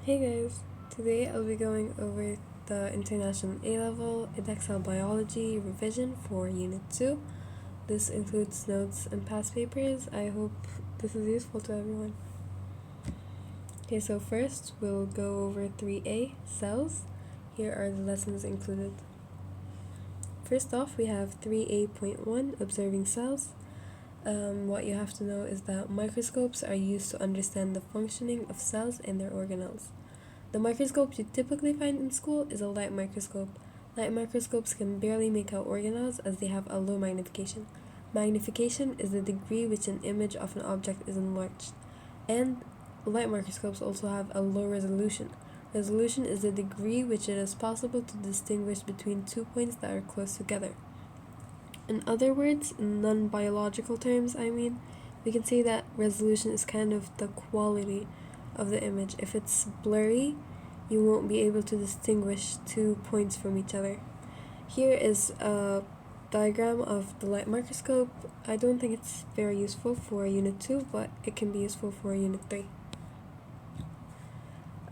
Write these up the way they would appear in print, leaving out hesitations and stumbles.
Hey guys, today I'll be going over the International A-Level edexcel Biology revision for Unit 2. This includes notes and past papers. I hope this is useful to everyone. Okay, so first we'll go over 3A, cells. Here are the lessons included. First off, we have 3A.1, observing cells. What you have to know is that microscopes are used to understand the functioning of cells and their organelles. The microscope you typically find in school is a light microscope. Light microscopes can barely make out organelles as they have a low magnification. Magnification is the degree which an image of an object is enlarged. And light microscopes also have a low resolution. Resolution is the degree which it is possible to distinguish between 2 points that are close together. In other words, in non-biological terms, we can say that resolution is kind of the quality of the image. If it's blurry, you won't be able to distinguish 2 points from each other. Here is a diagram of the light microscope. I don't think it's very useful for Unit 2, but it can be useful for Unit 3.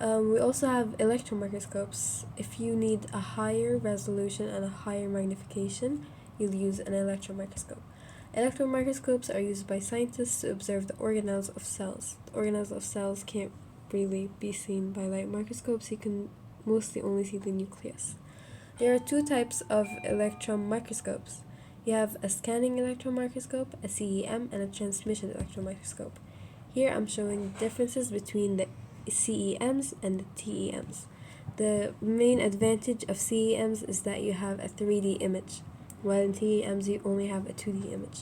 We also have electron microscopes. If you need a higher resolution and a higher magnification, you'll use an electron microscope. Electron microscopes are used by scientists to observe the organelles of cells. The organelles of cells can't really be seen by light microscopes. You can mostly only see the nucleus. There are 2 types of electron microscopes. You have a scanning electron microscope, a CEM, and a transmission electron microscope. Here I'm showing differences between the CEMs and the TEMs. The main advantage of CEMs is that you have a 3D image, while in TEMs you only have a 2D image.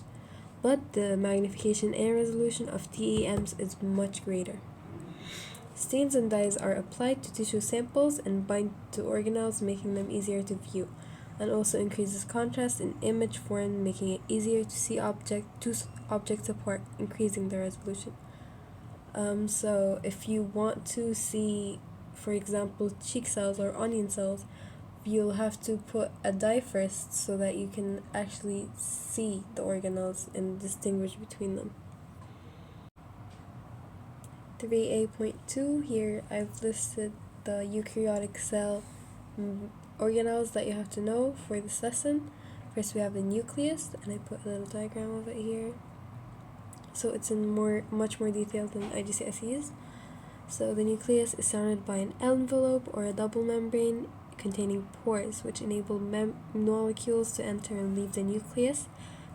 But the magnification and resolution of TEMs is much greater. Stains and dyes are applied to tissue samples and bind to organelles, making them easier to view, and also increases contrast in image form, making it easier to see objects apart, increasing the resolution. So if you want to see, for example, cheek cells or onion cells, you'll have to put a dye first so that you can actually see the organelles and distinguish between them. 3A.2, here I've listed the eukaryotic cell organelles that you have to know for this lesson. First we have the nucleus, and I put a little diagram of it here. So it's in much more detail than IGCSEs. So the nucleus is surrounded by an envelope or a double membrane containing pores, which enable molecules to enter and leave the nucleus.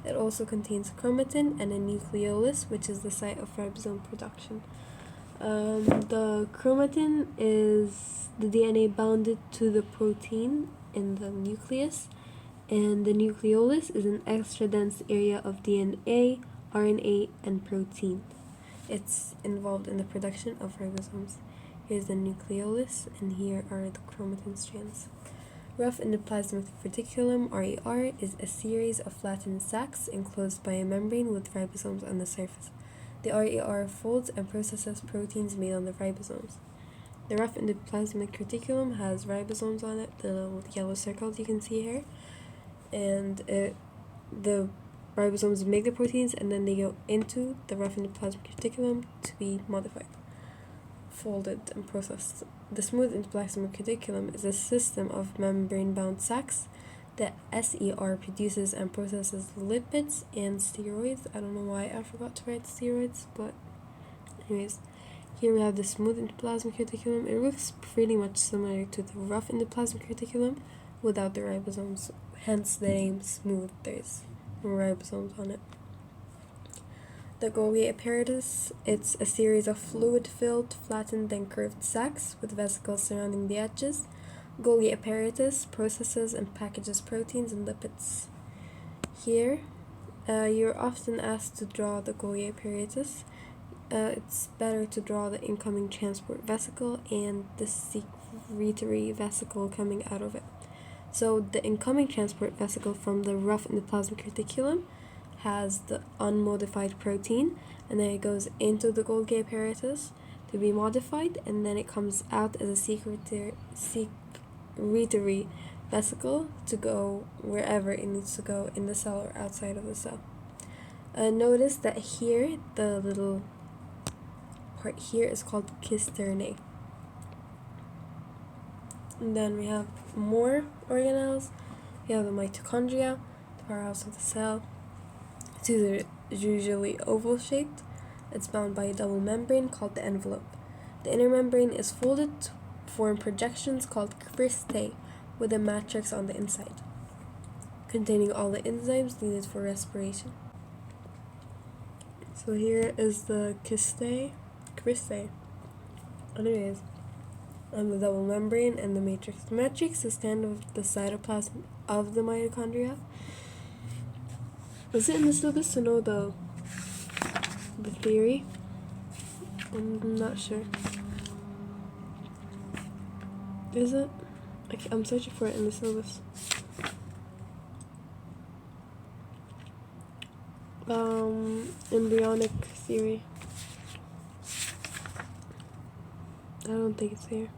It also contains chromatin and a nucleolus, which is the site of ribosome production. The chromatin is the DNA bounded to the protein in the nucleus, and the nucleolus is an extra dense area of DNA, RNA, and protein. It's involved in the production of ribosomes. Here's the nucleolus, and here are the chromatin strands. Rough endoplasmic reticulum, RER, is a series of flattened sacs enclosed by a membrane with ribosomes on the surface. The RER folds and processes proteins made on the ribosomes. The rough endoplasmic reticulum has ribosomes on it, the little yellow circles you can see here, and the ribosomes make the proteins, and then they go into the rough endoplasmic reticulum to be modified, folded, and processed. The smooth endoplasmic reticulum is a system of membrane-bound sacs that SER produces and processes lipids and steroids. I don't know why I forgot to write steroids, but anyways, here we have the smooth endoplasmic reticulum. It looks pretty much similar to the rough endoplasmic reticulum without the ribosomes, hence the name smooth. There's no ribosomes on it. The Golgi apparatus, it's a series of fluid-filled, flattened, and curved sacs with vesicles surrounding the edges. Golgi apparatus processes and packages proteins and lipids. Here, you're often asked to draw the Golgi apparatus. It's better to draw the incoming transport vesicle and the secretory vesicle coming out of it. So the incoming transport vesicle from the rough endoplasmic reticulum has the unmodified protein, and then it goes into the Golgi apparatus to be modified, and then it comes out as a secretory vesicle to go wherever it needs to go in the cell or outside of the cell. Notice that here, the little part here is called cisternae. And then we have more organelles. We have the mitochondria, the powerhouse of the cell. It's usually oval shaped. It's bound by a double membrane called the envelope. The inner membrane is folded to form projections called cristae with a matrix on the inside, containing all the enzymes needed for respiration. So here is the cristae. Anyways, and the double membrane and the matrix. The matrix is kind of the cytoplasm of the mitochondria. Was it in the syllabus to know the theory? I'm not sure. Is it? I'm searching for it in the syllabus. Embryonic theory. I don't think it's here.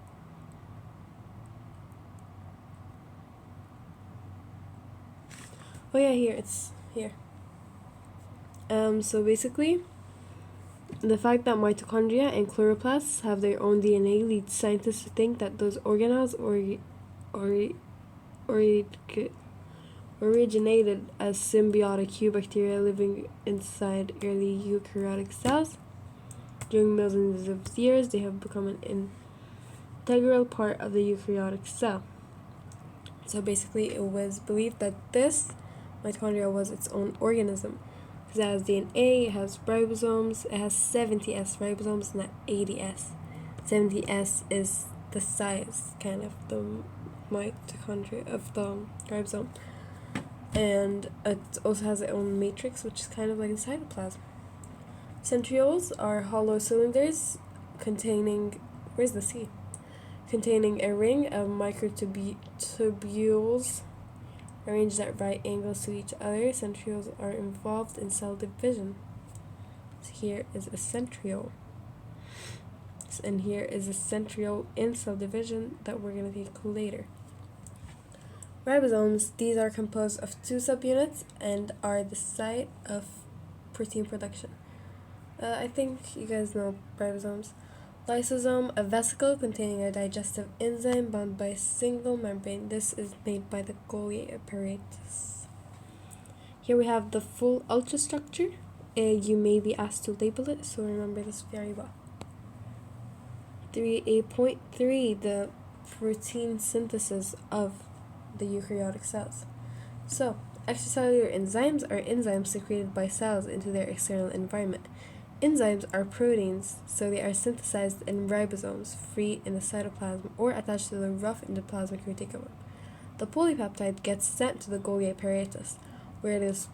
Oh yeah, here, it's here. So basically, the fact that mitochondria and chloroplasts have their own DNA leads scientists to think that those organelles originated as symbiotic eubacteria living inside early eukaryotic cells. During millions of years, they have become an integral part of the eukaryotic cell. So basically, it was believed that this mitochondria was its own organism. Because it has DNA, it has ribosomes, it has 70S ribosomes, not 80S. 70S is the size, kind of, the mitochondria of the ribosome. And it also has its own matrix, which is kind of like a cytoplasm. Centrioles are hollow cylinders containing, where's the C? Containing a ring of microtubules arranged at right angles to each other. Centrioles are involved in cell division. So here is a centriole. And here is a centriole in cell division that we're going to take later. Ribosomes, these are composed of 2 subunits and are the site of protein production. I think you guys know ribosomes. Lysosome, a vesicle containing a digestive enzyme bound by a single membrane. This is made by the Golgi apparatus. Here we have the full ultrastructure. You may be asked to label it, so remember this very well. 3A.3, the protein synthesis of the eukaryotic cells. So, extracellular enzymes are enzymes secreted by cells into their external environment. Enzymes are proteins, so they are synthesized in ribosomes, free in the cytoplasm, or attached to the rough endoplasmic reticulum. The polypeptide gets sent to the Golgi apparatus, where it is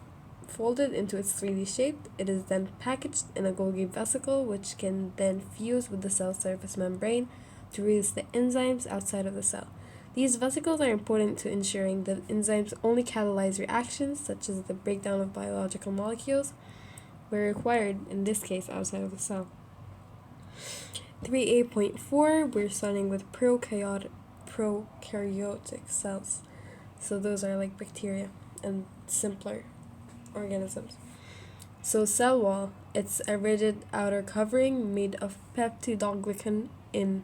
folded into its 3D shape. It is then packaged in a Golgi vesicle, which can then fuse with the cell surface membrane to release the enzymes outside of the cell. These vesicles are important to ensuring that enzymes only catalyze reactions, such as the breakdown of biological molecules, where required, in this case, outside of the cell. 3A.4, we're starting with prokaryotic cells. So those are like bacteria and simpler organisms. So cell wall, it's a rigid outer covering made of peptidoglycan in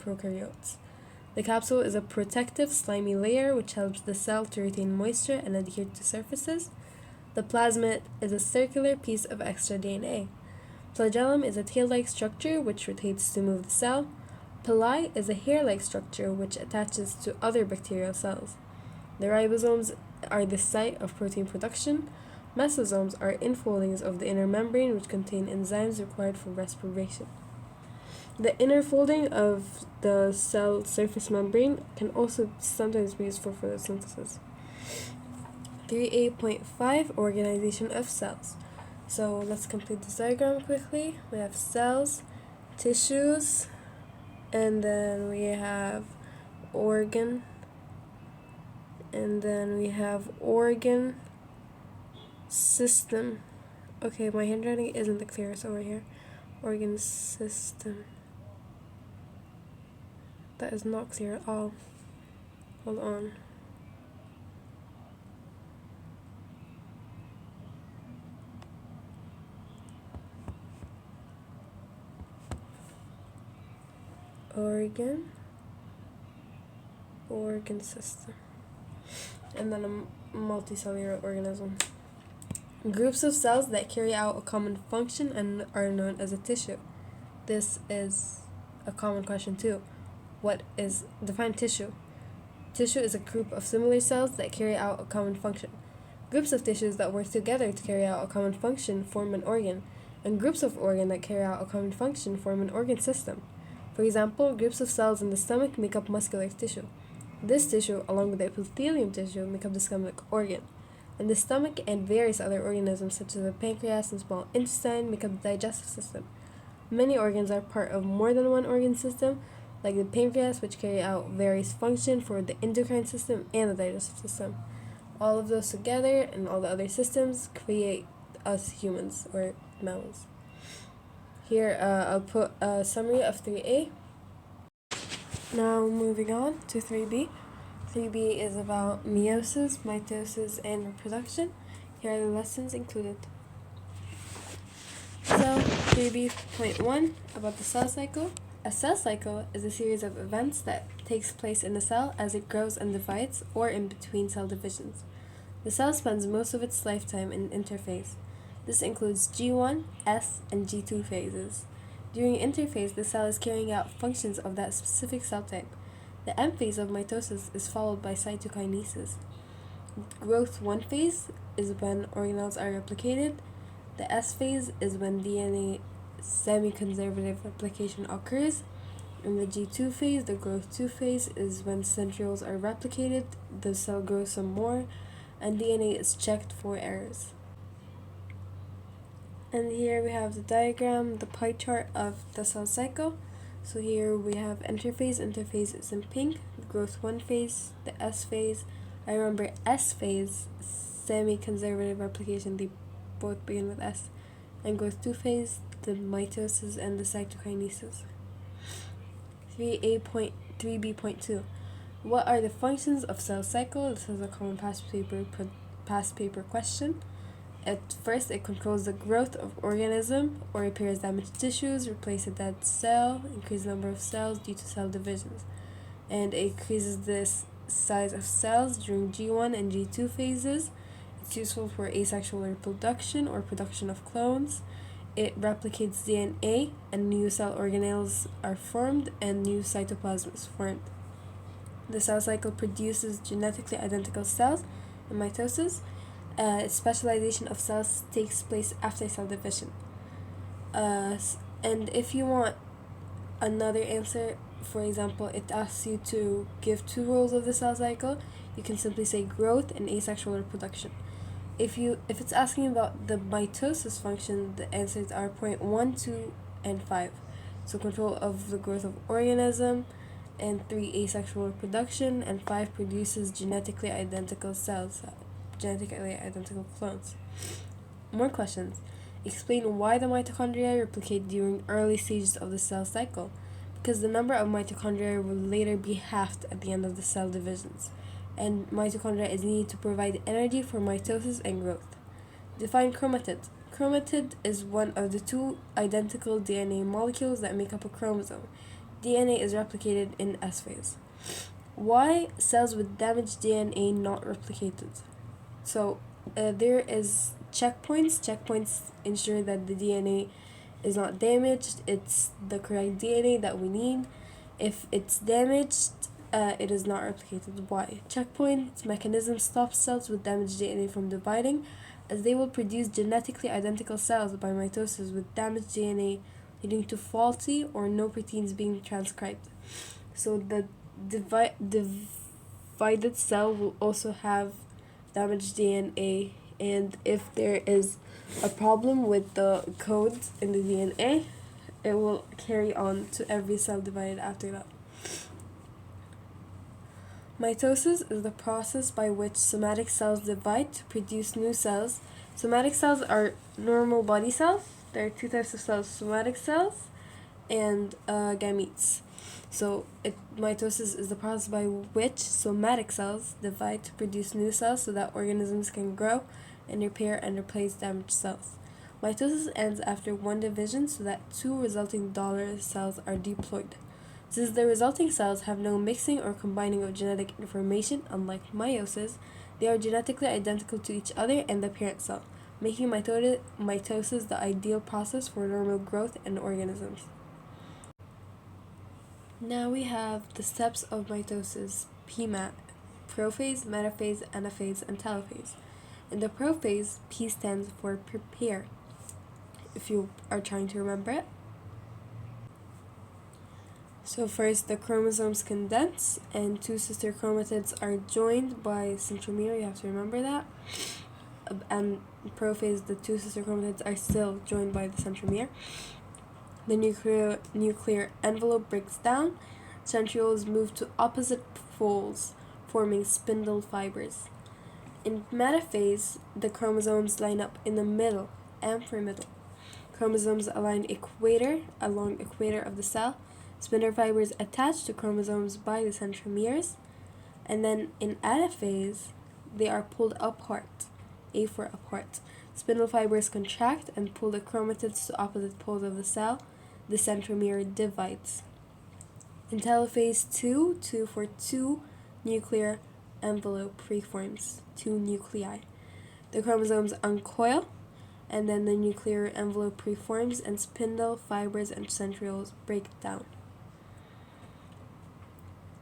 prokaryotes. The capsule is a protective, slimy layer which helps the cell to retain moisture and adhere to surfaces. The plasmid is a circular piece of extra DNA. Flagellum is a tail-like structure which rotates to move the cell. Pili is a hair-like structure which attaches to other bacterial cells. The ribosomes are the site of protein production. Mesosomes are infoldings of the inner membrane which contain enzymes required for respiration. The inner folding of the cell surface membrane can also sometimes be used for photosynthesis. 3A.5, organization of cells. So let's complete this diagram quickly. We have cells, tissues, and then we have organ, and then we have organ system. Okay, my handwriting isn't the clearest over here. Organ system. That is not clear at all. Hold on. Organ organ system. And then a multicellular organism. Groups of cells that carry out a common function and are known as a tissue. This is a common question too. Define tissue? Tissue is a group of similar cells that carry out a common function. Groups of tissues that work together to carry out a common function form an organ, and groups of organ that carry out a common function form an organ system. For example, groups of cells in the stomach make up muscular tissue. This tissue, along with the epithelium tissue, make up the stomach organ. And the stomach and various other organisms such as the pancreas and small intestine make up the digestive system. Many organs are part of more than one organ system, like the pancreas, which carry out various functions for the endocrine system and the digestive system. All of those together and all the other systems create us humans, or mammals. Here, I'll put a summary of 3A. Now moving on to 3B. 3B is about meiosis, mitosis, and reproduction. Here are the lessons included. So, 3B.1 about the cell cycle. A cell cycle is a series of events that takes place in a cell as it grows and divides, or in between cell divisions. The cell spends most of its lifetime in interphase. This includes G1, S, and G2 phases. During interphase, the cell is carrying out functions of that specific cell type. The M phase of mitosis is followed by cytokinesis. Growth 1 phase is when organelles are replicated. The S phase is when DNA semi-conservative replication occurs. In the G2 phase, the growth 2 phase, is when centrioles are replicated, the cell grows some more, and DNA is checked for errors. And here we have the diagram, the pie chart of the cell cycle. So here we have interphase. Interphase is in pink. The growth 1 phase, the S phase. I remember S phase, semi-conservative replication, they both begin with S. And growth 2 phase, the mitosis and the cytokinesis. 3B.2. What are the functions of cell cycle? This is a common past paper question. At first, it controls the growth of organism or repairs damaged tissues, replace a dead cell, increase the number of cells due to cell divisions, and it increases the size of cells during G1 and G2 phases. It's useful for asexual reproduction or production of clones. It replicates DNA, and new cell organelles are formed, and new cytoplasm is formed. The cell cycle produces genetically identical cells in mitosis. Specialization of cells takes place after cell division. And if you want another answer, for example, it asks you to give two roles of the cell cycle, you can simply say growth and asexual reproduction. If it's asking about the mitosis function, the answers are point 1, 2, and 5. So control of the growth of organism, and 3, asexual reproduction, and 5, produces genetically identical cells, genetically identical clones. More questions. Explain why the mitochondria replicate during early stages of the cell cycle. Because the number of mitochondria will later be halved at the end of the cell divisions, and mitochondria is needed to provide energy for mitosis and growth. Define chromatid. Chromatid is one of the two identical DNA molecules that make up a chromosome. DNA is replicated in S phase. Why cells with damaged DNA not replicated? So there is checkpoints. Checkpoints ensure that the DNA is not damaged. It's the correct DNA that we need. If it's damaged, it is not replicated. Why? Checkpoint mechanism stops cells with damaged DNA from dividing, as they will produce genetically identical cells by mitosis with damaged DNA, leading to faulty or no proteins being transcribed. So the divided cell will also have damaged DNA, and if there is a problem with the codes in the DNA, it will carry on to every cell divided after that. Mitosis is the process by which somatic cells divide to produce new cells. Somatic cells are normal body cells. There are two types of cells, somatic cells and gametes. So mitosis is the process by which somatic cells divide to produce new cells so that organisms can grow and repair and replace damaged cells. Mitosis ends after one division so that two resulting daughter cells are diploid. Since the resulting cells have no mixing or combining of genetic information, unlike meiosis, they are genetically identical to each other and the parent cell, making mitosis the ideal process for normal growth in organisms. Now we have the steps of mitosis, PMAT, prophase, metaphase, anaphase, and telophase. In the prophase, P stands for prepare, if you are trying to remember it. So first, the chromosomes condense, and two sister chromatids are joined by centromere, you have to remember that. And prophase, the two sister chromatids are still joined by the centromere. The nuclear envelope breaks down, centrioles move to opposite poles, forming spindle fibers. In metaphase, the chromosomes line up in the middle, amper-middle. Chromosomes align along equator of the cell. Spindle fibers attach to chromosomes by the centromeres. And then in anaphase, they are pulled apart, A for apart. Spindle fibers contract and pull the chromatids to opposite poles of the cell. The centromere divides. In telophase 2 for 2 nuclear envelope preforms, 2 nuclei. The chromosomes uncoil, and then the nuclear envelope preforms, and spindle fibers and centrioles break down.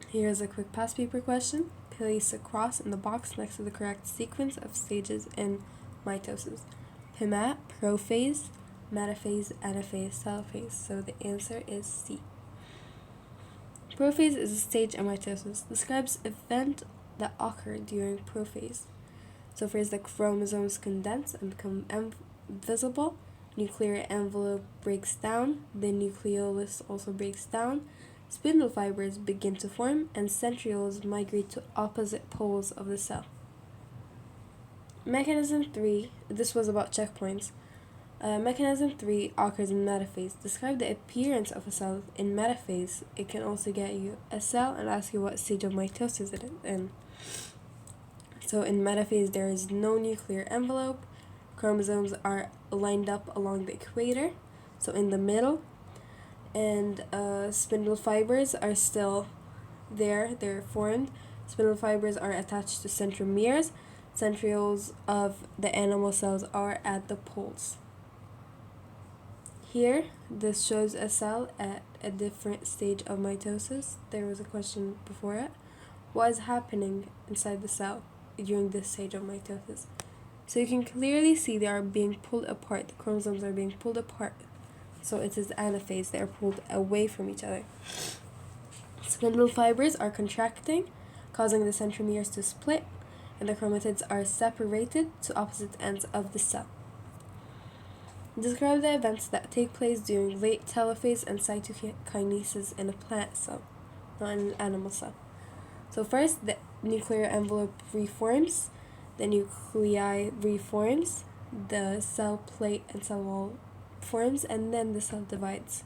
Here's a quick past paper question. Place a cross in the box next to the correct sequence of stages in mitosis. PMAT, prophase, metaphase, anaphase, telophase. So the answer is C. Prophase is a stage in mitosis. Describes event that occur during prophase. So first, the chromosomes condense and become visible. Nuclear envelope breaks down. The nucleolus also breaks down. Spindle fibers begin to form, and centrioles migrate to opposite poles of the cell. Mechanism 3, this was about checkpoints. Mechanism 3 occurs in metaphase. Describe the appearance of a cell in metaphase. It can also get you a cell and ask you what stage of mitosis it is in. So in metaphase, there is no nuclear envelope. Chromosomes are lined up along the equator, so in the middle. And spindle fibers are still there, they're formed. Spindle fibers are attached to centromeres. Centrioles of the animal cells are at the poles. Here, this shows a cell at a different stage of mitosis. There was a question before it. What is happening inside the cell during this stage of mitosis? So you can clearly see they are being pulled apart. The chromosomes are being pulled apart. So it is anaphase. They are pulled away from each other. Spindle fibers are contracting, causing the centromeres to split, and the chromatids are separated to opposite ends of the cell. Describe the events that take place during late telophase and cytokinesis in a plant cell, not in an animal cell. So first, the nuclear envelope reforms, the nuclei reforms, the cell plate and cell wall forms, and then the cell divides.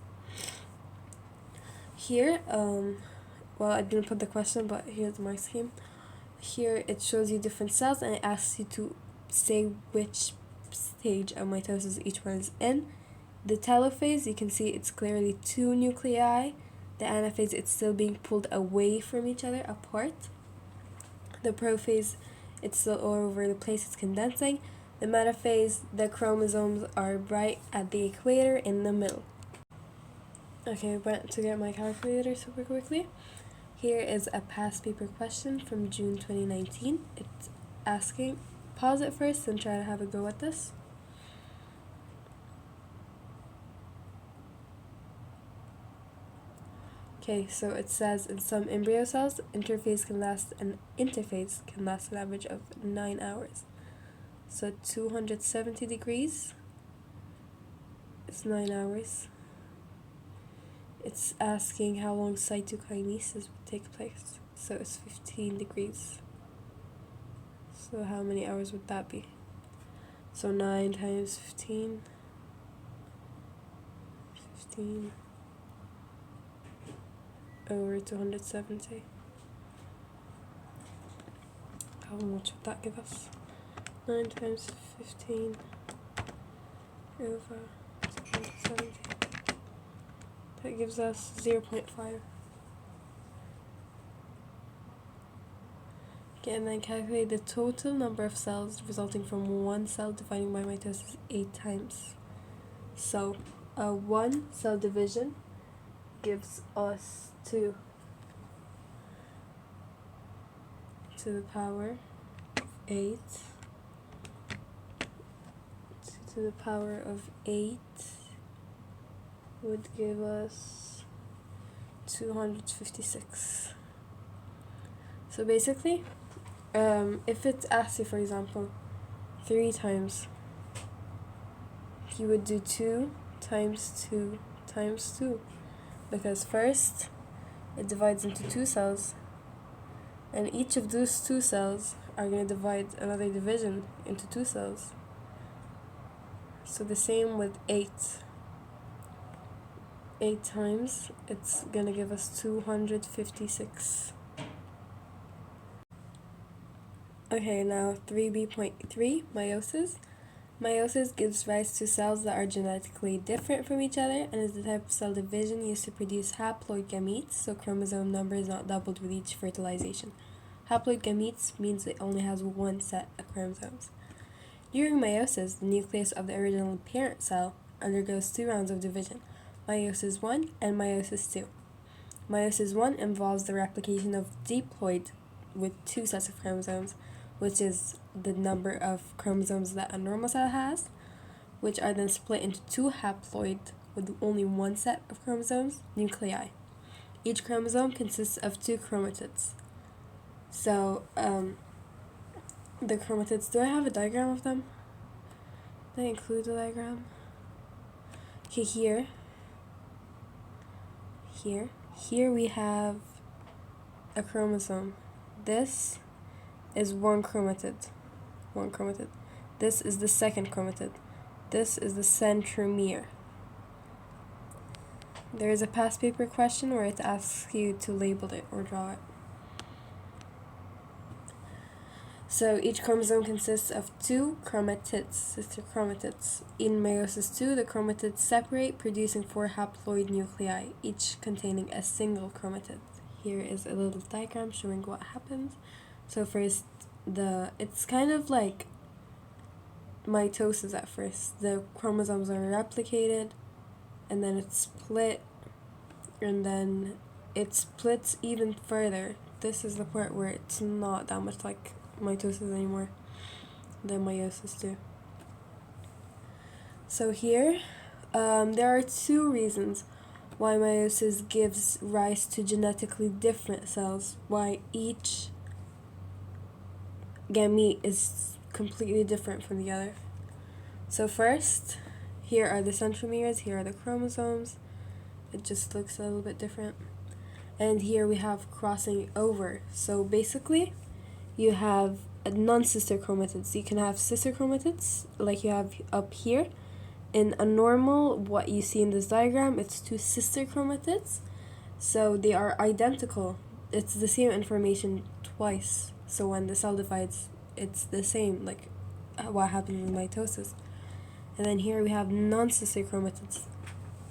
Here, well, I didn't put the question, but here's my scheme. Here it shows you different cells and it asks you to say which stage of mitosis each one is in. The telophase, you can see it's clearly 2 nuclei. The anaphase, it's still being pulled away from each other, apart. The prophase, it's still all over the place, it's condensing. The metaphase, the chromosomes are right at the equator in the middle. Okay, I went to get my calculator super quickly. Here is a past paper question from June 2019. It's asking, pause it first and try to have a go at this. Okay, so it says in some embryo cells, interphase can last an average of 9 hours. So 270 degrees is 9 hours. It's asking how long cytokinesis would take place. So it's 15 degrees. So how many hours would that be? So 9 times 15. 15 over 270. How much would that give us? 9 times 15 over 270. That gives us 0.5. Okay, and then calculate the total number of cells resulting from one cell dividing by mitosis 8 times. So, one cell division gives us 2 to the power 8 to the power of 8 would give us 256. So basically, if it asks you, for example, 3 times, you would do 2 times 2 times 2, because first it divides into 2 cells, and each of those 2 cells are going to divide another division into 2 cells. So the same with 8. 8 times, it's going to give us 256. Okay, now 3b.3, meiosis. Meiosis gives rise to cells that are genetically different from each other and is the type of cell division used to produce haploid gametes, so chromosome number is not doubled with each fertilization. Haploid gametes means it only has one set of chromosomes. During meiosis, the nucleus of the original parent cell undergoes 2 rounds of division, meiosis 1 and meiosis 2. Meiosis 1 involves the replication of diploid with 2 sets of chromosomes, which is the number of chromosomes that a normal cell has, which are then split into 2 haploid with only 1 set of chromosomes, nuclei. Each chromosome consists of 2 chromatids. So, the chromatids, do I have a diagram of them? Did I include the diagram? Okay, here we have a chromosome. This is one chromatid. This is the second chromatid. This is the centromere. There is a past paper question where it asks you to label it or draw it. So each chromosome consists of 2 chromatids, sister chromatids. In meiosis 2, the chromatids separate, producing 4 haploid nuclei, each containing a single chromatid. Here is a little diagram showing what happens. So first, it's kind of like mitosis at first. The chromosomes are replicated, and then it's split, and then it splits even further. This is the part where it's not that much like mitosis anymore than meiosis 2. So here, there are 2 reasons why meiosis gives rise to genetically different cells, why each gamete is completely different from the other. So first, here are the centromeres, here are the chromosomes. It just looks a little bit different. And here we have crossing over. So basically, you have non-sister chromatids. You can have sister chromatids, like you have up here. In a normal, what you see in this diagram, it's 2 sister chromatids. So they are identical. It's the same information twice. So when the cell divides, it's the same, like what happens in mitosis. And then here we have non-sister chromatids.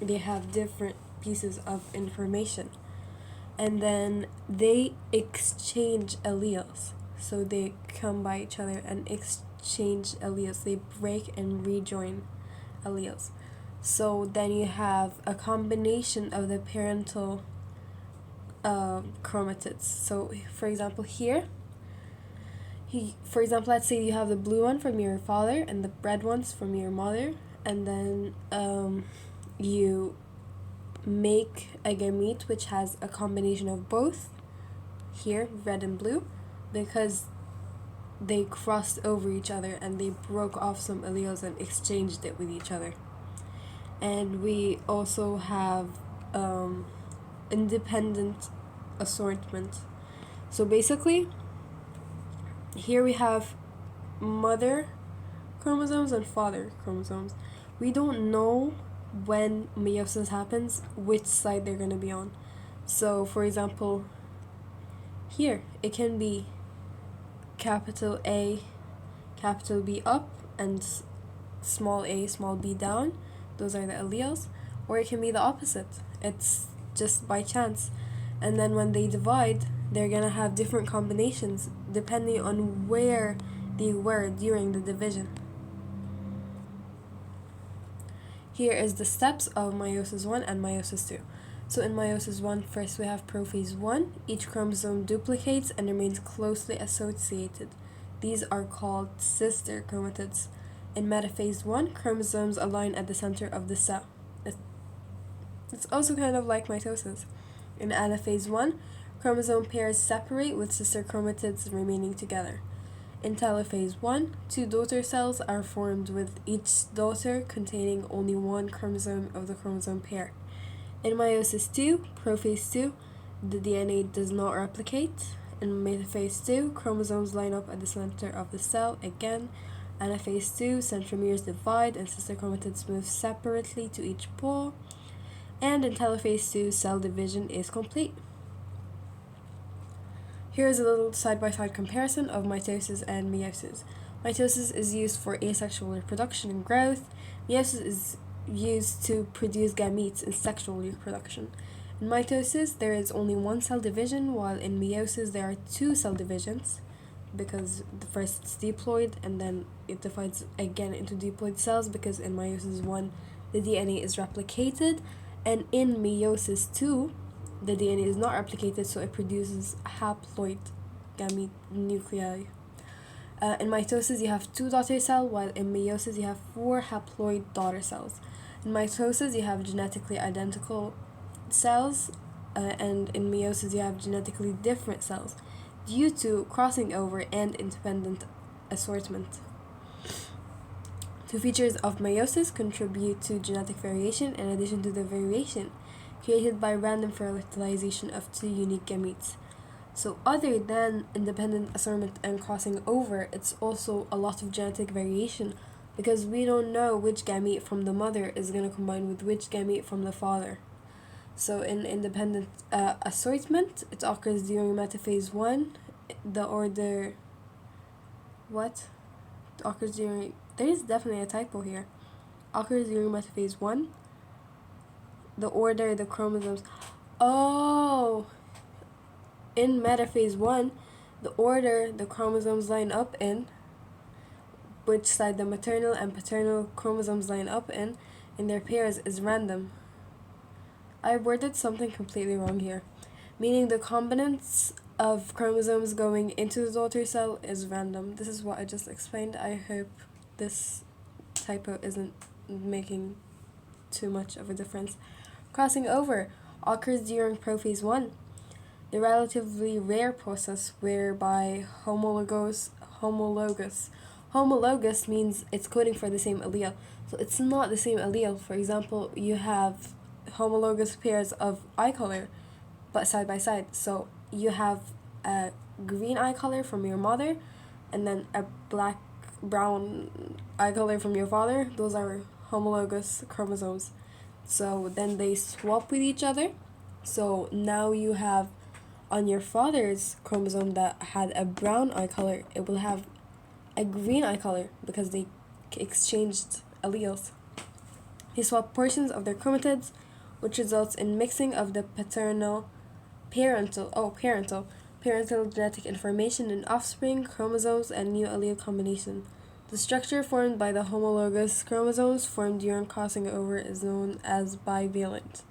They have different pieces of information. And then they exchange alleles. So they come by each other and exchange alleles. They break and rejoin alleles. So then you have a combination of the parental chromatids. So for example here, let's say you have the blue one from your father and the red ones from your mother, and then you make a gamete which has a combination of both, here red and blue, because they crossed over each other and they broke off some alleles and exchanged it with each other. And we also have independent assortment. So basically, here we have mother chromosomes and father chromosomes. We don't know when meiosis happens, which side they're going to be on. So for example, here it can be capital A, capital B up, and small a, small b down. Those are the alleles. Or it can be the opposite. It's just by chance. And then when they divide, they're gonna have different combinations depending on where they were during the division. Here is the steps of meiosis 1 and meiosis 2. So in meiosis 1, first we have prophase 1. Each chromosome duplicates and remains closely associated. These are called sister chromatids. In metaphase 1, chromosomes align at the center of the cell. It's also kind of like mitosis. In anaphase 1, chromosome pairs separate with sister chromatids remaining together. In telophase 1, two daughter cells are formed with each daughter containing only one chromosome of the chromosome pair. In meiosis 2, prophase 2, the DNA does not replicate. In metaphase 2, chromosomes line up at the center of the cell again. Anaphase 2, centromeres divide and sister chromatids move separately to each pole. And in telophase 2, cell division is complete. Here is a little side-by-side comparison of mitosis and meiosis. Mitosis is used for asexual reproduction and growth. Meiosis is used to produce gametes in sexual reproduction. In mitosis, there is only one cell division, while in meiosis there are two cell divisions, because the first it's diploid and then it divides again into diploid cells, because in meiosis 1 the DNA is replicated, and in meiosis 2 the DNA is not replicated, so it produces haploid gamete nuclei. In mitosis, you have two daughter cells, while in meiosis, you have four haploid daughter cells. In mitosis, you have genetically identical cells, and in meiosis, you have genetically different cells due to crossing over and independent assortment. Two features of meiosis contribute to genetic variation in addition to the variation created by random fertilization of two unique gametes. So other than independent assortment and crossing over, it's also a lot of genetic variation, because we don't know which gamete from the mother is going to combine with which gamete from the father. So in independent assortment, it occurs during metaphase 1. The order... What? It occurs during... There is definitely a typo here. Occurs during metaphase 1. The order the chromosomes... Oh! In metaphase 1, the order the chromosomes line up in, which side the maternal and paternal chromosomes line up in their pairs, is random. I worded something completely wrong here, meaning the combinants of chromosomes going into the daughter cell is random. This is what I just explained. I hope this typo isn't making too much of a difference. Crossing over occurs during prophase 1, the relatively rare process whereby homologous means it's coding for the same allele. So it's not the same allele. For example, you have homologous pairs of eye color, but side by side. So you have a green eye color from your mother, and then a brown eye color from your father. Those are homologous chromosomes. So then they swap with each other. So now you have on your father's chromosome that had a brown eye color, it will have a green eye color because they exchanged alleles. They swap portions of their chromatids, which results in mixing of the parental genetic information in offspring, chromosomes, and new allele combination. The structure formed by the homologous chromosomes formed during crossing over is known as bivalent.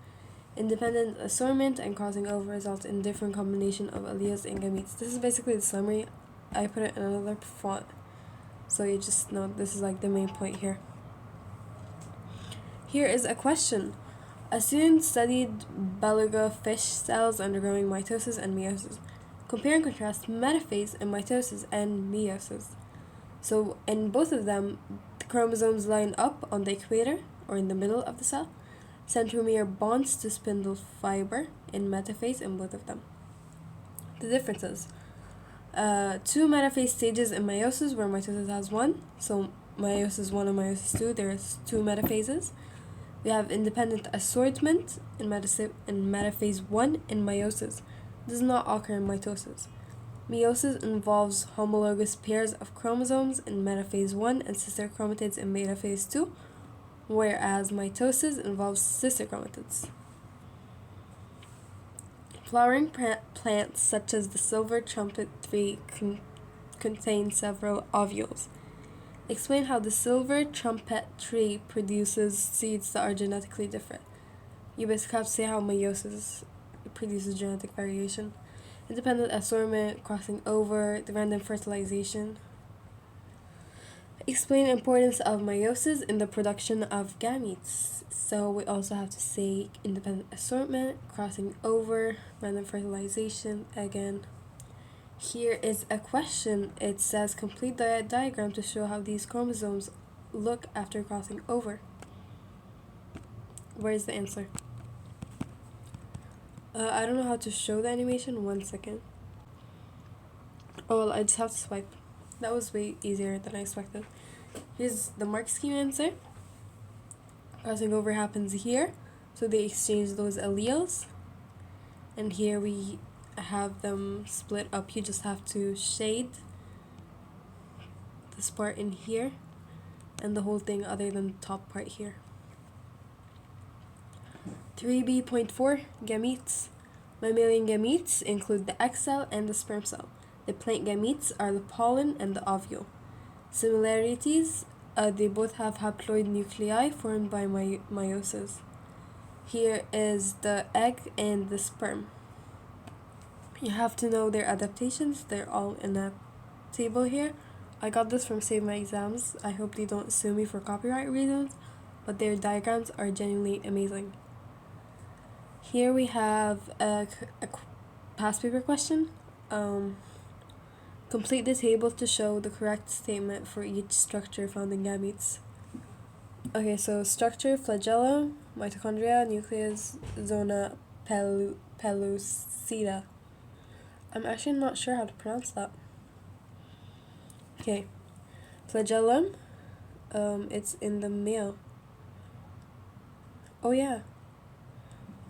Independent assortment and crossing over result in different combination of alleles and gametes. This is basically the summary. I put it in another font, so you just know this is like the main point here. Here is a question. A student studied beluga fish cells undergoing mitosis and meiosis. Compare and contrast metaphase and mitosis and meiosis. So in both of them, the chromosomes line up on the equator or in the middle of the cell. Centromere bonds to spindle fiber in metaphase in both of them. The differences. Two metaphase stages in meiosis where mitosis has one. So meiosis 1 and meiosis 2, there's two metaphases. We have independent assortment in metaphase 1 in meiosis. Does not occur in mitosis. Meiosis involves homologous pairs of chromosomes in metaphase 1 and sister chromatids in metaphase 2, whereas mitosis involves sister chromatids. Flowering plants such as the silver trumpet tree contain several ovules. Explain how the silver trumpet tree produces seeds that are genetically different. You basically have to say how meiosis produces genetic variation. Independent assortment, crossing over, the random fertilization. Explain the importance of meiosis in the production of gametes. So we also have to say independent assortment, crossing over, random fertilization again. Here is a question. It says complete the diagram to show how these chromosomes look after crossing over. Where's the answer? I don't know how to show the animation. 1 second. Oh, well, I just have to swipe. That was way easier than I expected. Here's the mark scheme answer. Crossing over happens here, so they exchange those alleles. And here we have them split up. You just have to shade this part in here and the whole thing other than the top part here. 3b.4 Gametes. Mammalian gametes include the egg cell and the sperm cell. The plant gametes are the pollen and the ovule. Similarities, they both have haploid nuclei formed by meiosis. Here is the egg and the sperm. You have to know their adaptations. They're all in a table here. I got this from Save My Exams. I hope they don't sue me for copyright reasons, but their diagrams are genuinely amazing. Here we have a past paper question. Complete the table to show the correct statement for each structure found in gametes. Okay, so structure, flagellum, mitochondria, nucleus, zona, pellucida. I'm actually not sure how to pronounce that. Okay, flagellum, it's in the male. Oh yeah.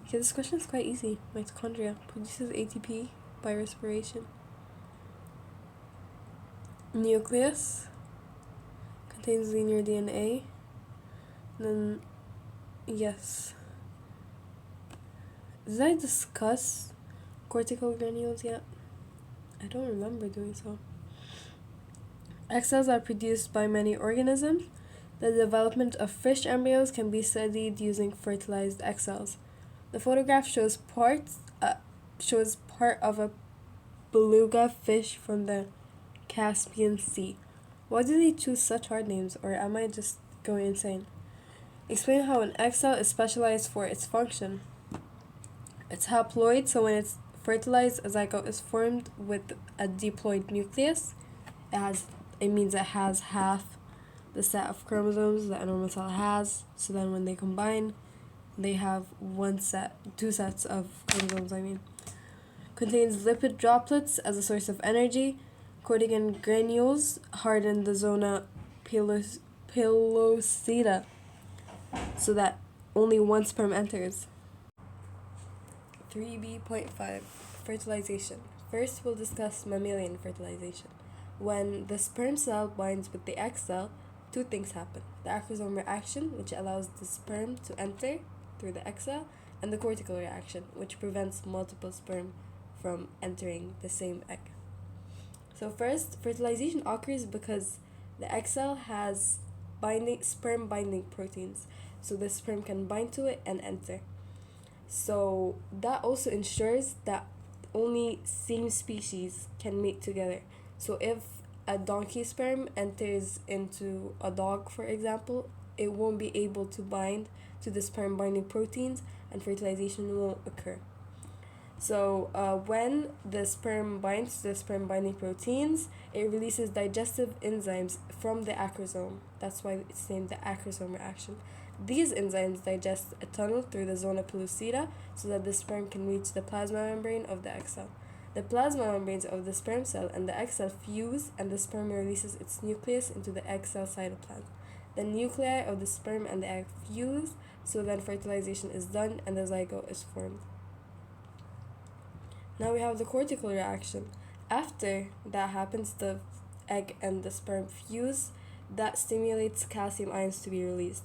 Okay, this question is quite easy. Mitochondria produces ATP by respiration. Nucleus contains linear DNA. Then, yes. Did I discuss cortical granules yet? I don't remember doing so. Egg cells are produced by many organisms. The development of fish embryos can be studied using fertilized egg cells. The photograph shows part of a beluga fish from the Caspian Sea. Why do they choose such hard names, or am I just going insane? Explain how an egg cell is specialized for its function. It's haploid, so when it's fertilized, a zygote is formed with a diploid nucleus. It means it has half the set of chromosomes that a normal cell has. So then when they combine, they have two sets of chromosomes, Contains lipid droplets as a source of energy. Cortical granules harden the zona pellucida so that only one sperm enters. 3b.5 Fertilization. First, we'll discuss mammalian fertilization. When the sperm cell binds with the egg cell, two things happen. The acrosome reaction, which allows the sperm to enter through the egg cell, and the cortical reaction, which prevents multiple sperm from entering the same egg. So first, fertilization occurs because the egg cell has sperm binding proteins, so the sperm can bind to it and enter. So that also ensures that only same species can mate together. So if a donkey sperm enters into a dog, for example, it won't be able to bind to the sperm binding proteins and fertilization won't occur. So when the sperm binds to the sperm binding proteins, it releases digestive enzymes from the acrosome. That's why it's named the acrosome reaction. These enzymes digest a tunnel through the zona pellucida so that the sperm can reach the plasma membrane of the egg cell. The plasma membranes of the sperm cell and the egg cell fuse, and the sperm releases its nucleus into the egg cell cytoplasm. The nuclei of the sperm and the egg fuse, so then fertilization is done and the zygote is formed. Now we have the cortical reaction. After that happens, the egg and the sperm fuse. That stimulates calcium ions to be released.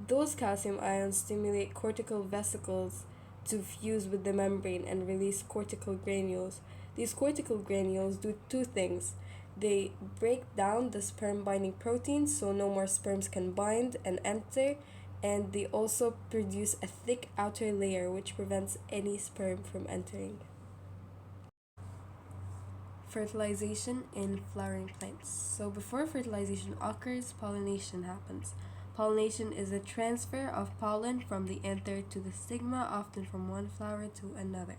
Those calcium ions stimulate cortical vesicles to fuse with the membrane and release cortical granules. These cortical granules do two things. They break down the sperm binding proteins so no more sperms can bind and enter, and they also produce a thick outer layer which prevents any sperm from entering. Fertilization in flowering plants. So before fertilization occurs, pollination happens. Pollination is a transfer of pollen from the anther to the stigma, often from one flower to another.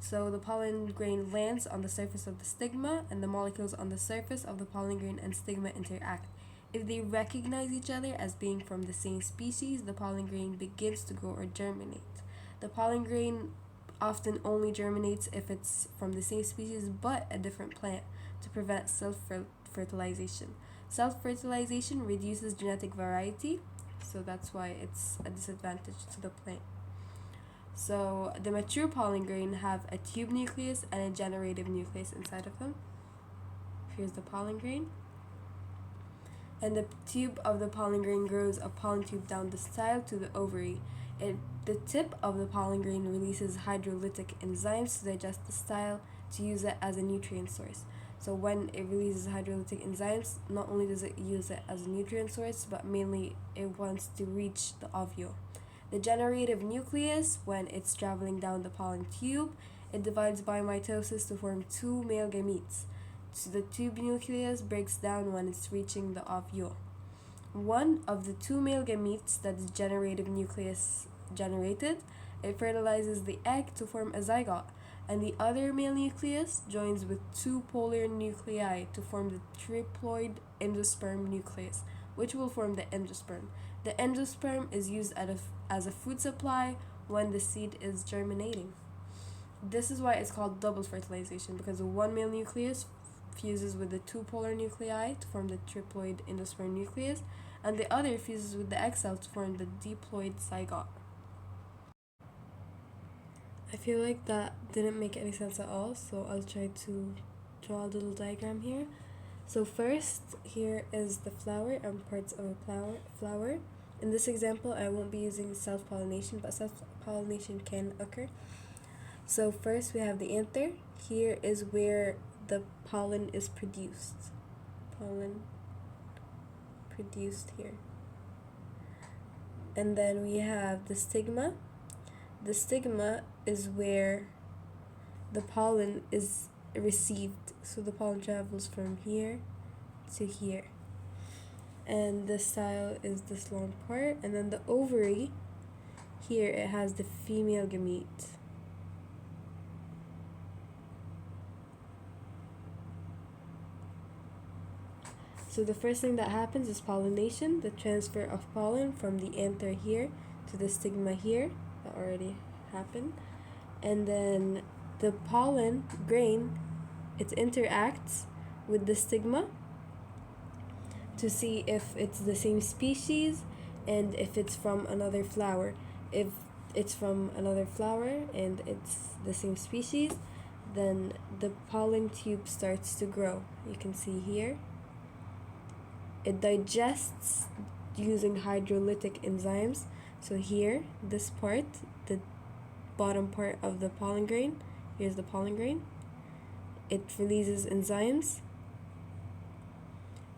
So the pollen grain lands on the surface of the stigma, and the molecules on the surface of the pollen grain and stigma interact. If they recognize each other as being from the same species, the pollen grain begins to grow or germinate. The pollen grain often only germinates if it's from the same species but a different plant to prevent self-fertilization. Self-fertilization reduces genetic variety, so that's why it's a disadvantage to the plant. So the mature pollen grain have a tube nucleus and a generative nucleus inside of them. Here's the pollen grain. And the tube of the pollen grain grows a pollen tube down the style to the ovary. The tip of the pollen grain releases hydrolytic enzymes to digest the style to use it as a nutrient source. So when it releases hydrolytic enzymes, not only does it use it as a nutrient source, but mainly it wants to reach the ovule. The generative nucleus, when it's traveling down the pollen tube, it divides by mitosis to form two male gametes. So the tube nucleus breaks down when it's reaching the ovule. One of the two male gametes that is generative nucleus generated, it fertilizes the egg to form a zygote, and the other male nucleus joins with two polar nuclei to form the triploid endosperm nucleus, which will form the endosperm. The endosperm is used as a food supply when the seed is germinating. This is why it's called double fertilization, because the one male nucleus fuses with the two polar nuclei to form the triploid endosperm nucleus, and the other fuses with the egg cell to form the diploid zygote. I feel like that didn't make any sense at all, so I'll try to draw a little diagram here. So first, here is the flower and parts of a flower. In this example, I won't be using self-pollination, but self-pollination can occur. So first we have the anther. Here is where the pollen is produced. Pollen produced here. And then we have the stigma. The stigma is where the pollen is received. So the pollen travels from here to here. And the style is this long part. And then the ovary, here it has the female gamete. So the first thing that happens is pollination, the transfer of pollen from the anther here to the stigma here. That already happened. And then the pollen grain, it interacts with the stigma to see if it's the same species and if it's from another flower. If it's from another flower and it's the same species, then the pollen tube starts to grow. You can see here. It digests using hydrolytic enzymes. So here, this part, the bottom part of the pollen grain, here's the pollen grain. It releases enzymes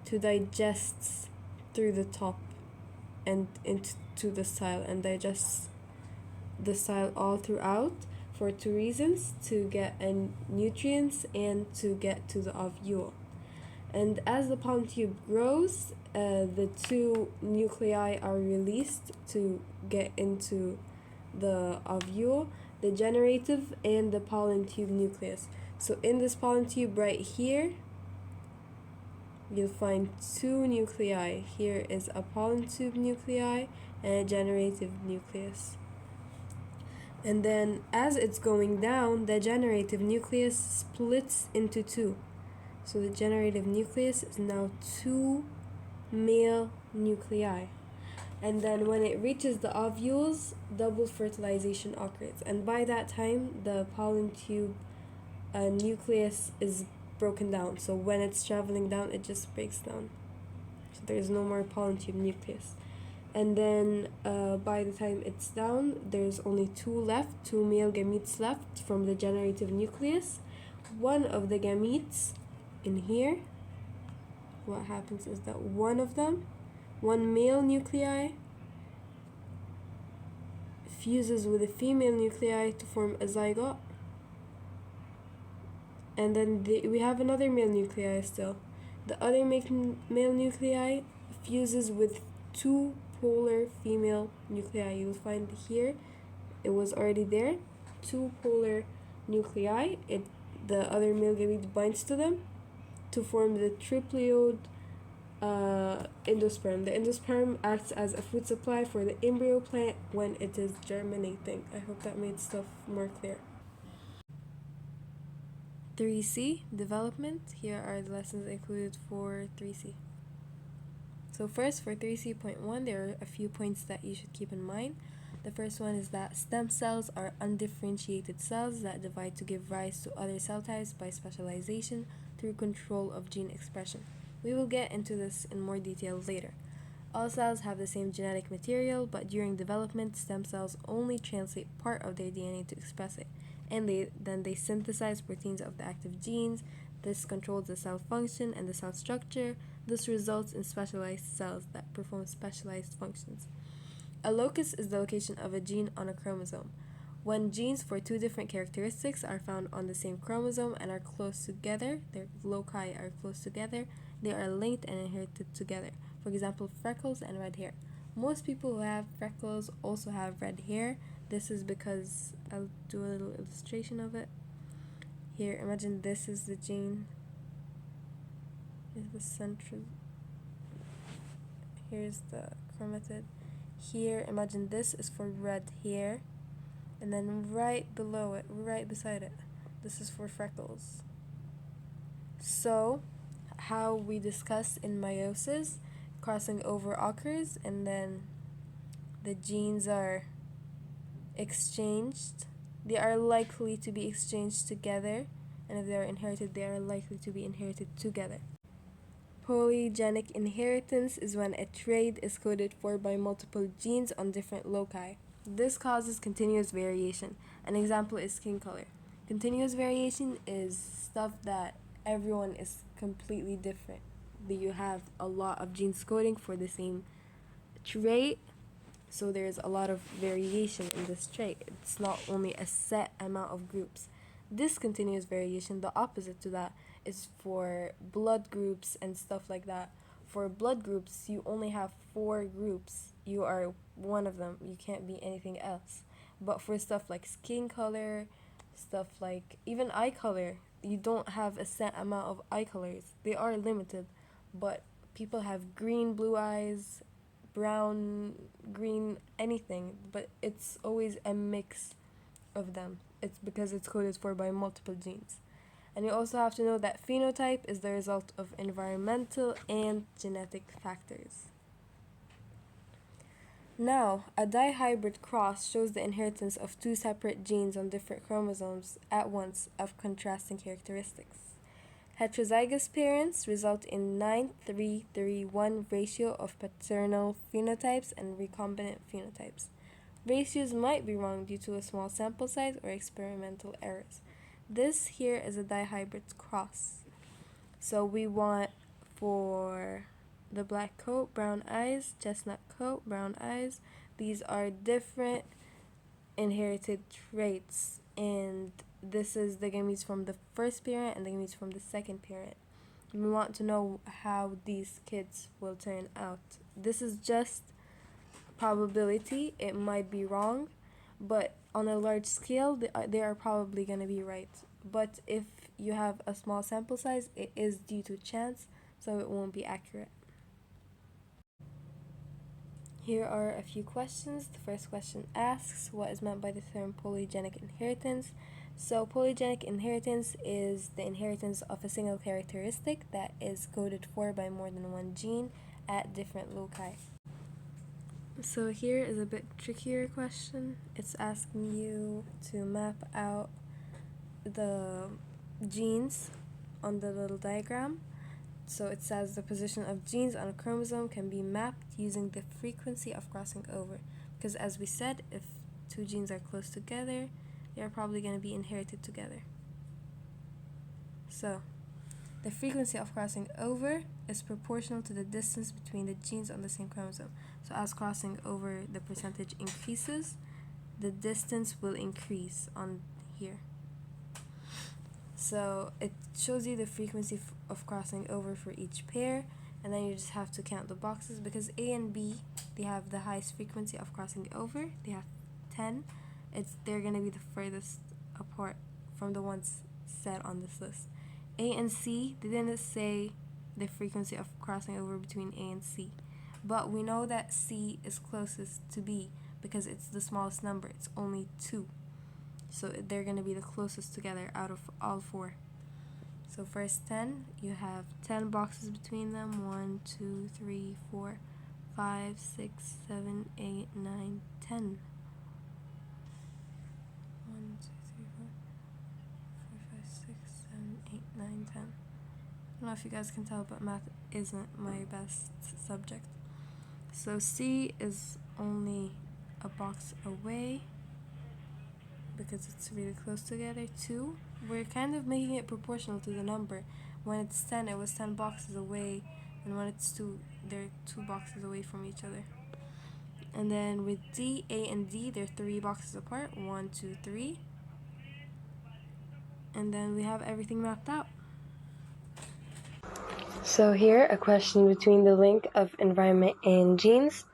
to digest through the top and into the style, and digests the style all throughout for two reasons: to get nutrients and to get to the ovule. And as the pollen tube grows, the two nuclei are released to get into the ovule, the generative and the pollen tube nucleus. So in this pollen tube right here, you'll find two nuclei. Here is a pollen tube nuclei and a generative nucleus. And then as it's going down, the generative nucleus splits into two. So the generative nucleus is now two male nuclei. And then when it reaches the ovules, double fertilization occurs. And by that time, the pollen tube nucleus is broken down. So when it's traveling down, it just breaks down. So there's no more pollen tube nucleus. and then by the time it's down, there's only two male gametes left from the generative nucleus. One of the gametes in here, what happens is that one male nuclei fuses with a female nuclei to form a zygote, and then we have another male nuclei still. The other male nuclei fuses with two polar female nuclei. You'll find here, it was already there, two polar nuclei. The other male gamete binds to them to form the triploid endosperm. The endosperm acts as a food supply for the embryo plant when it is germinating. I hope that made stuff more clear. 3C, development. Here are the lessons included for 3C. So first, for 3C.1, there are a few points that you should keep in mind. The first one is that stem cells are undifferentiated cells that divide to give rise to other cell types by specialization through control of gene expression. We will get into this in more detail later. All cells have the same genetic material, but during development, stem cells only translate part of their DNA to express it, and then they synthesize proteins of the active genes. This controls the cell function and the cell structure. This results in specialized cells that perform specialized functions. A locus is the location of a gene on a chromosome. When genes for two different characteristics are found on the same chromosome and are close together, their loci are close together, they are linked and inherited together. For example, freckles and red hair. Most people who have freckles also have red hair. This is because, I'll do a little illustration of it. Here, imagine this is the gene. Here's the central. Here's the chromatid. Here, imagine this is for red hair. And then right below it, right beside it, this is for freckles. So, how we discussed in meiosis, crossing over occurs, and then the genes are exchanged. They are likely to be exchanged together, and if they are inherited, they are likely to be inherited together. Polygenic inheritance is when a trait is coded for by multiple genes on different loci. This causes continuous variation. An example is skin color. Continuous variation is stuff that everyone is completely different. You have a lot of genes coding for the same trait, so there's a lot of variation in this trait. It's not only a set amount of groups. Discontinuous variation, the opposite to that, is for blood groups and stuff like that. For blood groups, you only have 4 groups. You are one of them. You can't be anything else. But for stuff like skin color, stuff like even eye color, you don't have a set amount of eye colors. They are limited, but people have green, blue eyes, brown, green, anything, but it's always a mix of them. It's because it's coded for by multiple genes. And you also have to know that phenotype is the result of environmental and genetic factors. Now, a dihybrid cross shows the inheritance of 2 separate genes on different chromosomes at once of contrasting characteristics. Heterozygous parents result in 9:3:1 ratio of paternal phenotypes and recombinant phenotypes. Ratios might be wrong due to a small sample size or experimental errors. This here is a dihybrid cross. So we want for the black coat, brown eyes, chestnut coat, brown eyes. These are different inherited traits, and this is the gametes from the first parent and the gametes from the second parent. We want to know how these kids will turn out. This is just probability. It might be wrong, but on a large scale, they are probably going to be right. But if you have a small sample size, it is due to chance, so it won't be accurate. Here are a few questions. The first question asks, what is meant by the term polygenic inheritance? So polygenic inheritance is the inheritance of a single characteristic that is coded for by more than one gene at different loci. So here is a bit trickier question. It's asking you to map out the genes on the little diagram So it says the position of genes on a chromosome can be mapped using the frequency of crossing over. Because as we said, if two genes are close together, they are probably going to be inherited together. So the frequency of crossing over is proportional to the distance between the genes on the same chromosome. So as crossing over the percentage increases, the distance will increase on here. So it shows you the frequency of crossing over for each pair, and then you just have to count the boxes, because A and B, they have the highest frequency of crossing over. They have 10. They're going to be the furthest apart from the ones set on this list. A and C, they didn't say the frequency of crossing over between A and C, but we know that C is closest to B because it's the smallest number. It's only 2. So they're going to be the closest together out of all 4. So first 10, you have 10 boxes between them. 1, 2, 3, 4, 5, 6, 7, 8, 9, 10. 1, 2, 3, 4, 5, 6, 7, 8, 9, 10. I don't know if you guys can tell, but math isn't my best subject. So C is only a box away because it's really close together. 2, we're kind of making it proportional to the number. When it's 10, it was 10 boxes away, and when it's 2, they're 2 boxes away from each other. And then with D, A and D, they're 3 boxes apart. 1, 2, 3. And then we have everything mapped out. So here, a question between the link of environment and genes.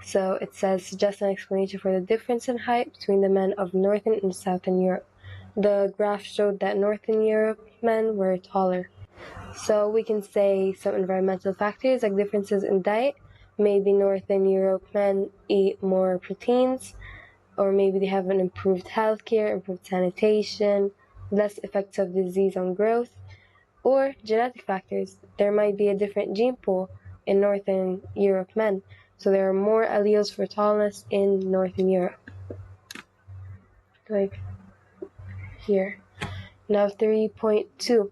So it says, suggest an explanation for the difference in height between the men of Northern and Southern Europe. The graph showed that Northern Europe men were taller. So we can say some environmental factors like differences in diet. Maybe Northern Europe men eat more proteins, or maybe they have an improved healthcare, improved sanitation, less effects of disease on growth. Or genetic factors. There might be a different gene pool in Northern Europe men, so there are more alleles for tallness in Northern Europe. Like here. Now 3.2.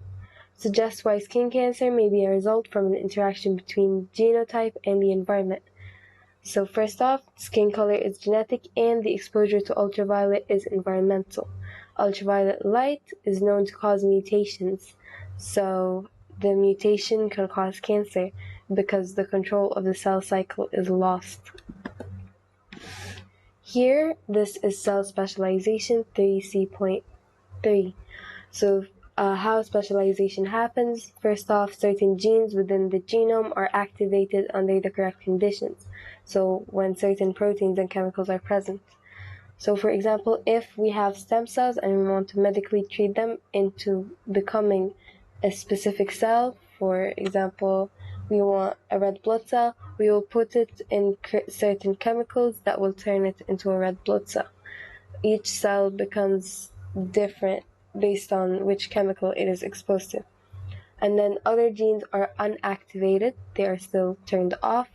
Suggests why skin cancer may be a result from an interaction between genotype and the environment. So first off, skin color is genetic and the exposure to ultraviolet is environmental. Ultraviolet light is known to cause mutations. So the mutation can cause cancer because the control of the cell cycle is lost. Here, this is cell specialization 3C.3. So how specialization happens. First off, certain genes within the genome are activated under the correct conditions. So when certain proteins and chemicals are present. So for example, if we have stem cells and we want to medically treat them into becoming a specific cell, for example, we want a red blood cell, we will put it in certain chemicals that will turn it into a red blood cell. Each cell becomes different based on which chemical it is exposed to. And then other genes are unactivated, they are still turned off.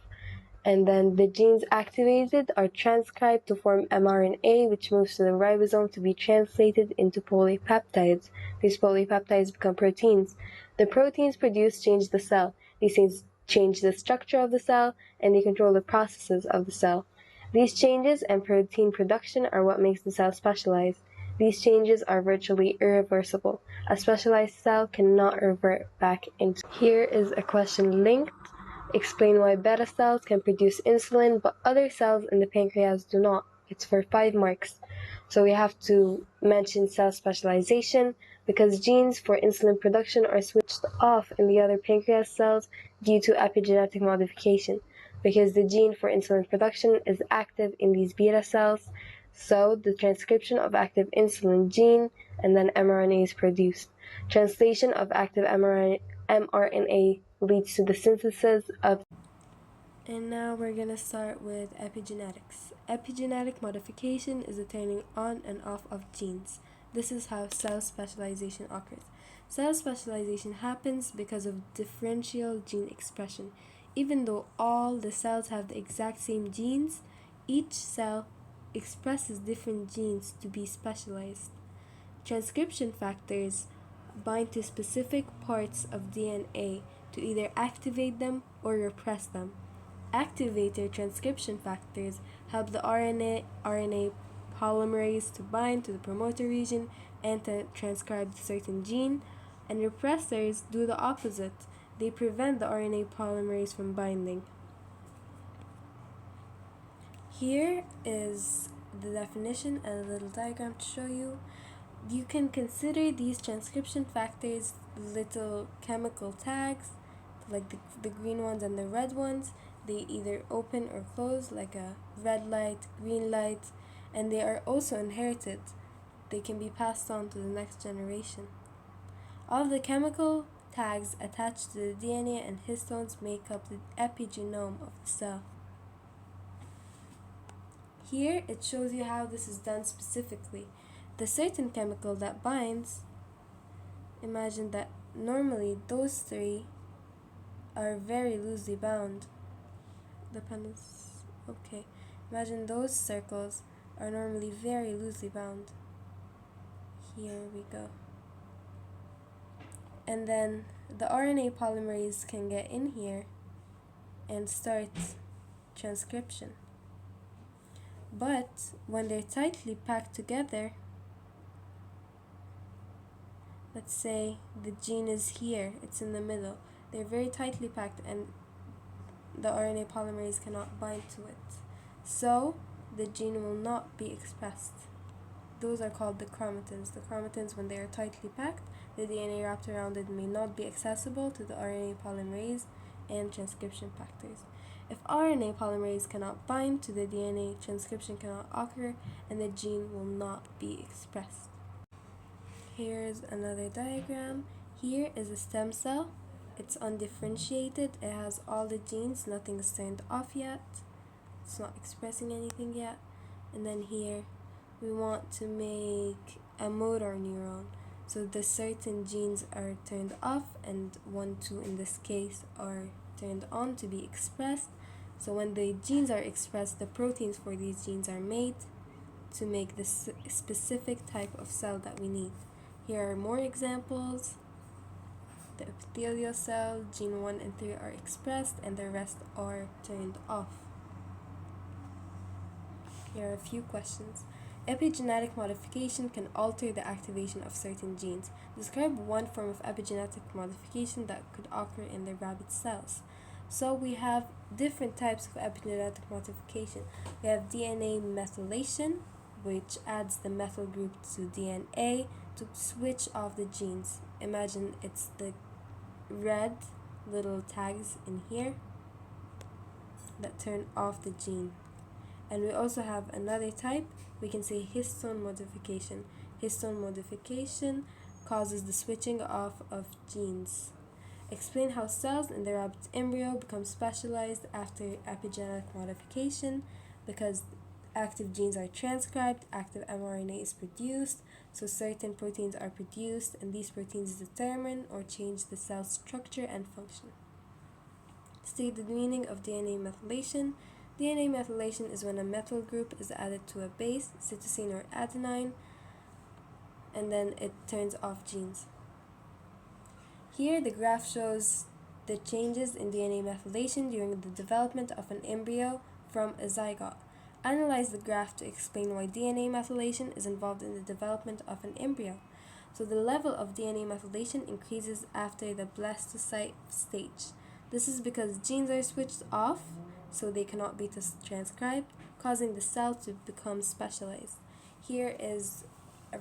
And then the genes activated are transcribed to form mRNA, which moves to the ribosome to be translated into polypeptides. These polypeptides become proteins. The proteins produced change the cell. These things change the structure of the cell, and they control the processes of the cell. These changes and protein production are what makes the cell specialized. These changes are virtually irreversible. A specialized cell cannot revert back into. Here is a question linked. Explain why beta cells can produce insulin, but other cells in the pancreas do not. It's for 5 marks. So we have to mention cell specialization because genes for insulin production are switched off in the other pancreas cells due to epigenetic modification. Because the gene for insulin production is active in these beta cells, so the transcription of active insulin gene and then mRNA is produced. Translation of active mRNA leads to the synthesis of. And now we're going to start with epigenetics. Epigenetic modification is the turning on and off of genes. This is how cell specialization occurs. Cell specialization happens because of differential gene expression. Even though all the cells have the exact same genes, each cell expresses different genes to be specialized. Transcription factors bind to specific parts of DNA to either activate them or repress them. Activator transcription factors help the RNA polymerase to bind to the promoter region and to transcribe the certain gene, and repressors do the opposite. They prevent the RNA polymerase from binding. Here is the definition and a little diagram to show you. You can consider these transcription factors little chemical tags, like the green ones and the red ones. They either open or close, like a red light, green light, and they are also inherited. They can be passed on to the next generation. All of the chemical tags attached to the DNA and histones make up the epigenome of the cell. Here it shows you how this is done specifically. The certain chemical that binds, imagine that normally those three are very loosely bound. Okay. Imagine those circles are normally very loosely bound. Here we go. And then the RNA polymerase can get in here and start transcription. But when they're tightly packed together, let's say the gene is here, it's in the middle. They're very tightly packed and the RNA polymerase cannot bind to it. So the gene will not be expressed. Those are called the chromatins. The chromatins, when they are tightly packed, the DNA wrapped around it may not be accessible to the RNA polymerase and transcription factors. If RNA polymerase cannot bind to the DNA, transcription cannot occur and the gene will not be expressed. Here's another diagram. Here is a stem cell. It's undifferentiated. It has all the genes. Nothing is turned off yet. It's not expressing anything yet. And then here we want to make a motor neuron. So the certain genes are turned off and 1, 2 in this case are turned on to be expressed. So when the genes are expressed, the proteins for these genes are made to make the specific type of cell that we need. Here are more examples. The epithelial cell, gene 1 and 3 are expressed and the rest are turned off. Here are a few questions. Epigenetic modification can alter the activation of certain genes. Describe one form of epigenetic modification that could occur in the rabbit cells. So we have different types of epigenetic modification. We have DNA methylation, which adds the methyl group to DNA to switch off the genes. Imagine it's the red little tags in here that turn off the gene. And we also have another type, we can say histone modification. Histone modification causes the switching off of genes. Explain how cells in the rabbit embryo become specialized after epigenetic modification. Because active genes are transcribed, active mRNA is produced, so certain proteins are produced, and these proteins determine or change the cell structure and function. State the meaning of DNA methylation. DNA methylation is when a methyl group is added to a base, cytosine or adenine, and then it turns off genes. Here the graph shows the changes in DNA methylation during the development of an embryo from a zygote. Analyze the graph to explain why DNA methylation is involved in the development of an embryo. So the level of DNA methylation increases after the blastocyte stage. This is because genes are switched off, so they cannot be transcribed, causing the cell to become specialized. Here is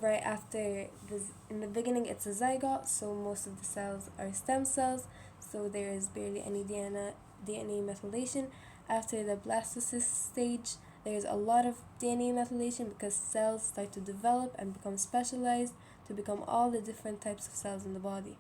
right after this, in the beginning it's a zygote, so most of the cells are stem cells, so there is barely any DNA methylation. After the blastocyst stage, there is a lot of DNA methylation because cells start to develop and become specialized to become all the different types of cells in the body.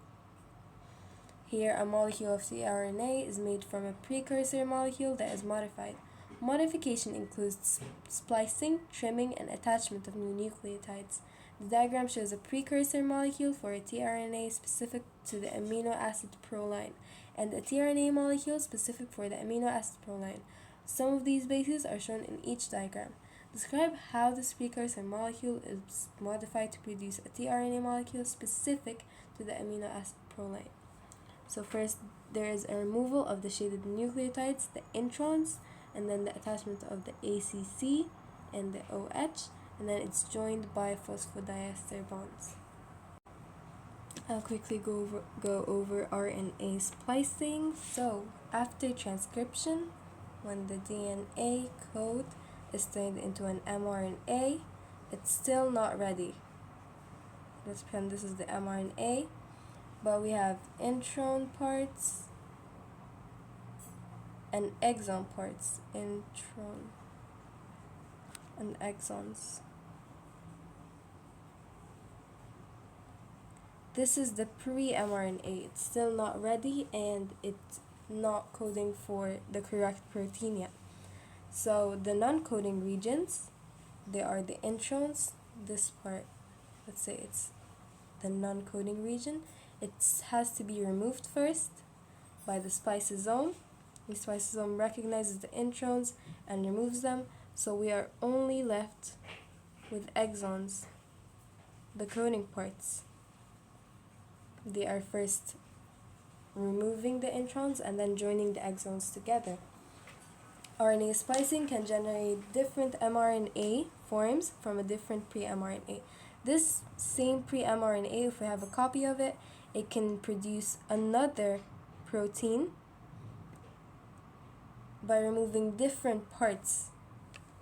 Here, a molecule of tRNA is made from a precursor molecule that is modified. Modification includes splicing, trimming, and attachment of new nucleotides. The diagram shows a precursor molecule for a tRNA specific to the amino acid proline, and a tRNA molecule specific for the amino acid proline. Some of these bases are shown in each diagram. Describe how this precursor molecule is modified to produce a tRNA molecule specific to the amino acid proline. So first, there is a removal of the shaded nucleotides, the introns, and then the attachment of the ACC and the OH, and then it's joined by phosphodiester bonds. I'll quickly go over RNA splicing. So after transcription, when the DNA code is turned into an mRNA, it's still not ready. Let's pretend this is the mRNA, but we have intron parts and exon parts. Intron and exons. This is the pre-mRNA. It's still not ready and it's not coding for the correct protein yet. So the non-coding regions, they are the introns. This part, let's say it's the non-coding region. It has to be removed first by the spliceosome. The spliceosome recognizes the introns and removes them. So we are only left with exons, the coding parts. They are first removing the introns and then joining the exons together. RNA splicing can generate different mRNA forms from a different pre-mRNA. This same pre-mRNA, if we have a copy of it, it can produce another protein by removing different parts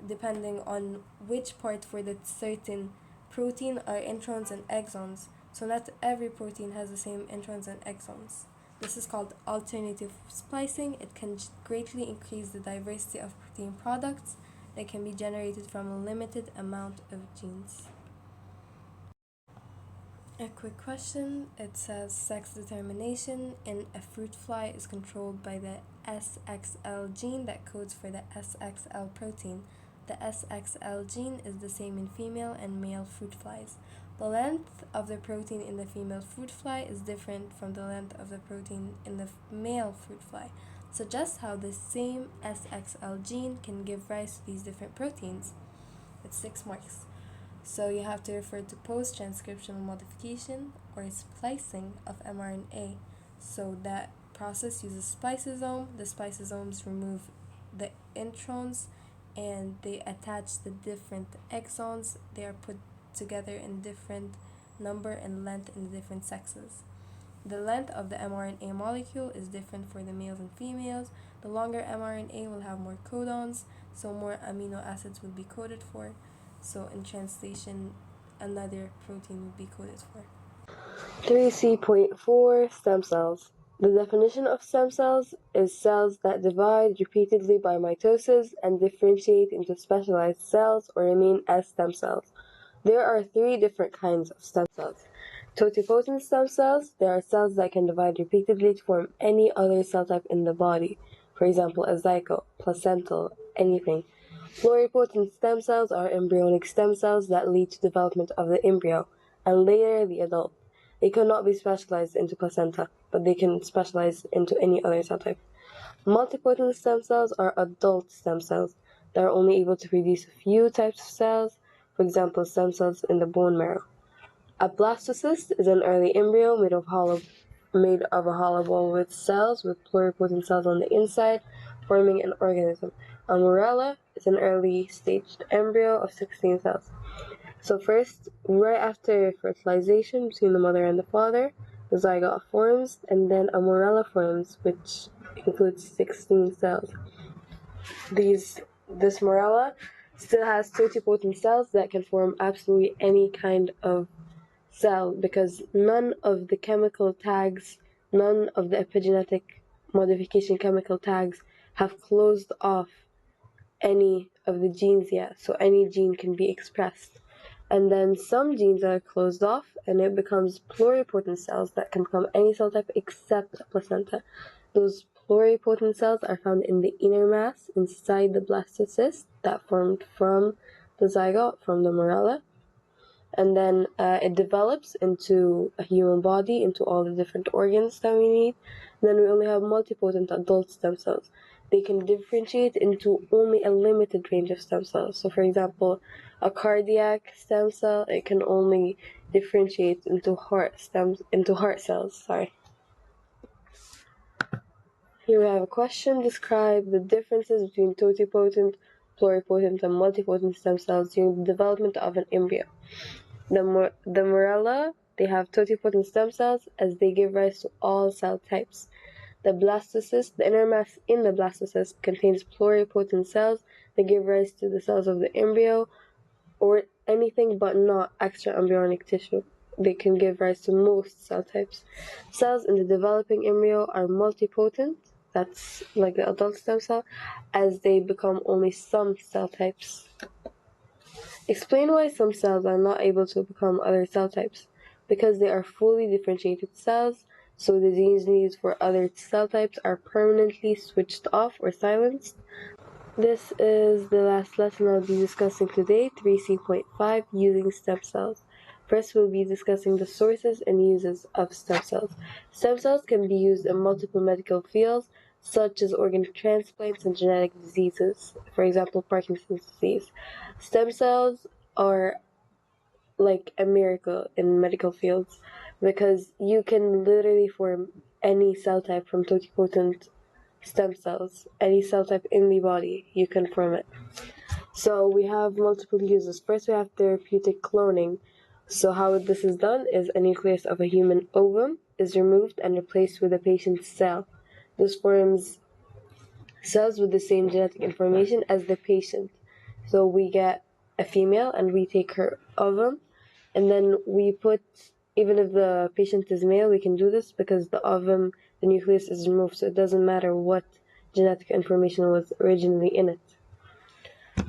depending on which part for the certain protein are introns and exons. So not every protein has the same introns and exons. This is called alternative splicing. It can greatly increase the diversity of protein products that can be generated from a limited amount of genes. A quick question. It says sex determination in a fruit fly is controlled by the SXL gene that codes for the SXL protein. The SXL gene is the same in female and male fruit flies. The length of the protein in the female fruit fly is different from the length of the protein in the male fruit fly. Suggests how the same SXL gene can give rise to these different proteins. It's 6 marks. So you have to refer to post-transcriptional modification or splicing of mRNA. So that process uses spliceosome. The spliceosomes remove the introns and they attach the different exons. They are put together in different number and length in the different sexes. The length of the mRNA molecule is different for the males and females. The longer mRNA will have more codons, so more amino acids will be coded for. So in translation, another protein will be coded for. 3C.4 Stem cells. The definition of stem cells is cells that divide repeatedly by mitosis and differentiate into specialized cells or remain as stem cells. There are 3 different kinds of stem cells. Totipotent stem cells, there are cells that can divide repeatedly to form any other cell type in the body. For example, a zygote, placental, anything. Pluripotent stem cells are embryonic stem cells that lead to development of the embryo and later the adult. They cannot be specialized into placenta, but they can specialize into any other cell type. Multipotent stem cells are adult stem cells that are only able to produce a few types of cells, for example, stem cells in the bone marrow. A blastocyst is an early embryo made of a hollow ball with cells with pluripotent cells on the inside, forming an organism. A morella is an early staged embryo of 16 cells. So first, right after fertilization between the mother and the father, the zygote forms, and then a morella forms, which includes 16 cells. This morella still has totipotent cells that can form absolutely any kind of cell because none of the chemical tags, none of the epigenetic modification chemical tags have closed off any of the genes yet, so any gene can be expressed. And then some genes are closed off and it becomes pluripotent cells that can become any cell type except placenta. Those pluripotent cells are found in the inner mass inside the blastocyst that formed from the zygote, from the morella. And then it develops into a human body, into all the different organs that we need. And then we only have multipotent adult stem cells. They can differentiate into only a limited range of stem cells. So for example, a cardiac stem cell, it can only differentiate into heart cells. Here we have a question. Describe the differences between totipotent, pluripotent, and multipotent stem cells during the development of an embryo. The morella, they have totipotent stem cells as they give rise to all cell types. The blastocyst, the inner mass in the blastocyst, contains pluripotent cells that give rise to the cells of the embryo or anything but not extraembryonic tissue. They can give rise to most cell types. Cells in the developing embryo are multipotent, that's like the adult stem cell, as they become only some cell types. Explain why some cells are not able to become other cell types. Because they are fully differentiated cells, so the genes needed for other cell types are permanently switched off or silenced. This is the last lesson I'll be discussing today, 3C.5, using stem cells. First, we'll be discussing the sources and uses of stem cells. Stem cells can be used in multiple medical fields, such as organ transplants and genetic diseases, for example, Parkinson's disease. Stem cells are like a miracle in medical fields because you can literally form any cell type from totipotent stem cells. Any cell type in the body, you can form it. So we have multiple uses. First, we have therapeutic cloning. So how this is done is a nucleus of a human ovum is removed and replaced with a patient's cell. This forms cells with the same genetic information as the patient. So we get a female and we take her ovum, and then we put, even if the patient is male, we can do this because the ovum, the nucleus is removed, so it doesn't matter what genetic information was originally in it.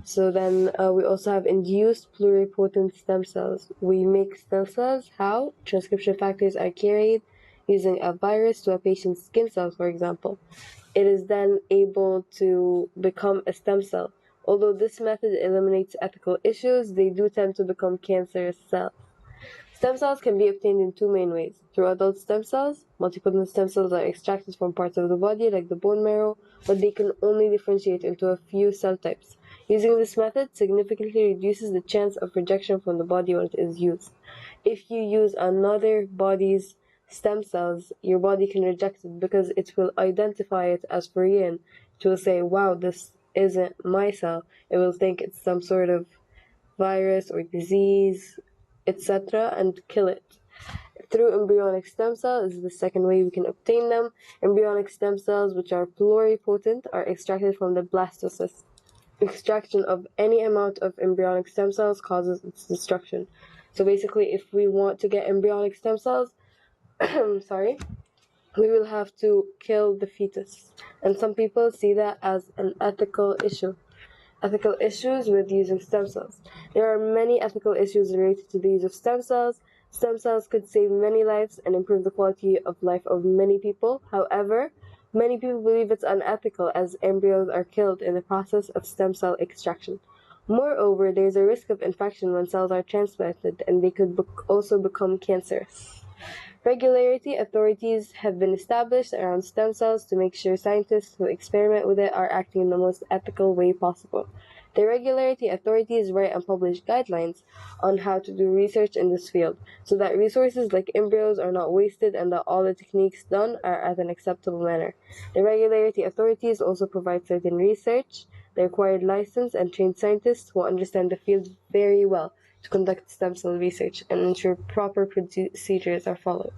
So then we also have induced pluripotent stem cells. We make stem cells. How? Transcription factors are carried using a virus to a patient's skin cells, for example. It is then able to become a stem cell. Although this method eliminates ethical issues, they do tend to become cancerous cells. Stem cells can be obtained in two main ways. Through adult stem cells, multipotent stem cells are extracted from parts of the body like the bone marrow, but they can only differentiate into a few cell types. Using this method significantly reduces the chance of rejection from the body when it is used. If you use another body's stem cells, your body can reject it because it will identify it as foreign. It will say, wow, this isn't my cell. It will think it's some sort of virus or disease, etc., and kill it. Through embryonic stem cells is the second way we can obtain them. Embryonic stem cells, which are pluripotent, are extracted from the blastocyst. Extraction of any amount of embryonic stem cells causes its destruction. So basically, if we want to get embryonic stem cells, we will have to kill the fetus. And some people see that as an ethical issue. Ethical issues with using stem cells. There are many ethical issues related to the use of stem cells. Stem cells could save many lives and improve the quality of life of many people. However, many people believe it's unethical as embryos are killed in the process of stem cell extraction. Moreover, there is a risk of infection when cells are transplanted, and they could also become cancerous. Regularity authorities have been established around stem cells to make sure scientists who experiment with it are acting in the most ethical way possible. The regularity authorities write and publish guidelines on how to do research in this field, so that resources like embryos are not wasted and that all the techniques done are at an acceptable manner. The regularity authorities also provide certain research, the required license, and trained scientists who understand the field very well to conduct stem cell research and ensure proper procedures are followed.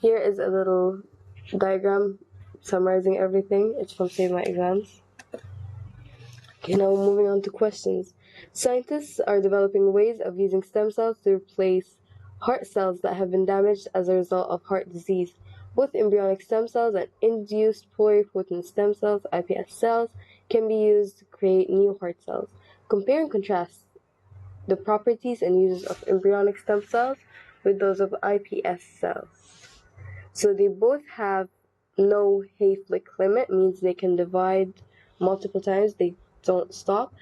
Here is a little diagram summarizing everything. It's from Save My Exams. Okay, now moving on to questions. Scientists are developing ways of using stem cells to replace heart cells that have been damaged as a result of heart disease. Both embryonic stem cells and induced pluripotent stem cells, iPS cells, can be used to create new heart cells. Compare and contrast the properties and uses of embryonic stem cells with those of iPS cells. So they both have no Hayflick limit, means they can divide multiple times, they don't stop,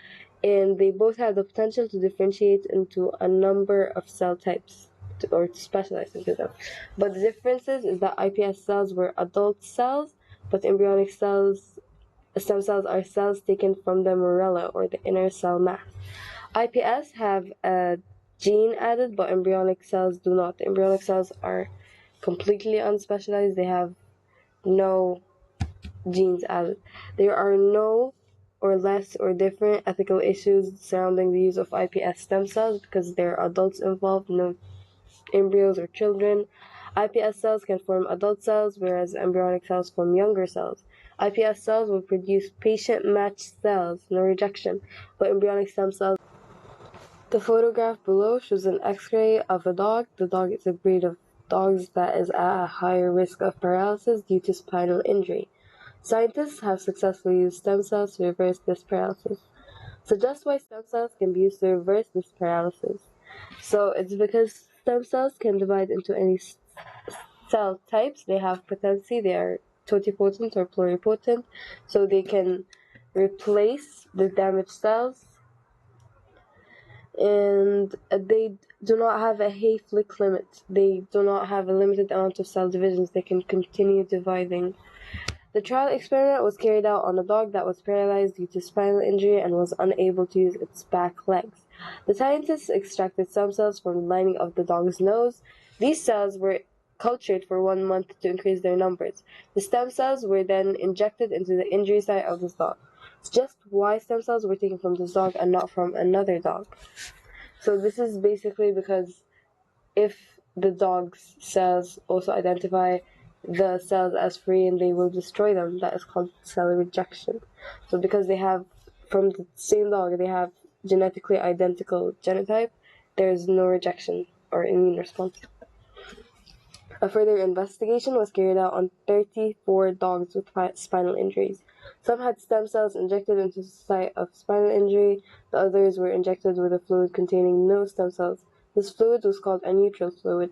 and they both have the potential to differentiate into a number of cell types or to specialize into them. But the differences is that iPS cells were adult cells, but embryonic cells, stem cells are cells taken from the morella or the inner cell mass. iPS have a gene added, but embryonic cells do not. Embryonic cells are completely unspecialized. They have no genes added. There are no or less or different ethical issues surrounding the use of iPS stem cells because there are adults involved, no embryos or children. iPS cells can form adult cells, whereas embryonic cells form younger cells. iPS cells will produce patient-matched cells, no rejection, but embryonic stem cells. The photograph below shows an X-ray of a dog. The dog is a breed of dogs that is at a higher risk of paralysis due to spinal injury. Scientists have successfully used stem cells to reverse this paralysis. So just why stem cells can be used to reverse this paralysis. So it's because stem cells can divide into any cell types. They have potency. They are totipotent or pluripotent. So they can replace the damaged cells, and they do not have a Hayflick limit. They do not have a limited amount of cell divisions. They can continue dividing. The trial experiment was carried out on a dog that was paralyzed due to spinal injury and was unable to use its back legs. The scientists extracted stem cells from the lining of the dog's nose. These cells were cultured for 1 month to increase their numbers. The stem cells were then injected into the injury site of this dog. It's just why stem cells were taken from this dog and not from another dog. So this is basically because if the dog's cells also identify the cells as free and they will destroy them, that is called cell rejection. So because they have, from the same dog, they have genetically identical genotype, there is no rejection or immune response. A further investigation was carried out on 34 dogs with spinal injuries. Some had stem cells injected into the site of spinal injury, the others were injected with a fluid containing no stem cells. This fluid was called a neutral fluid.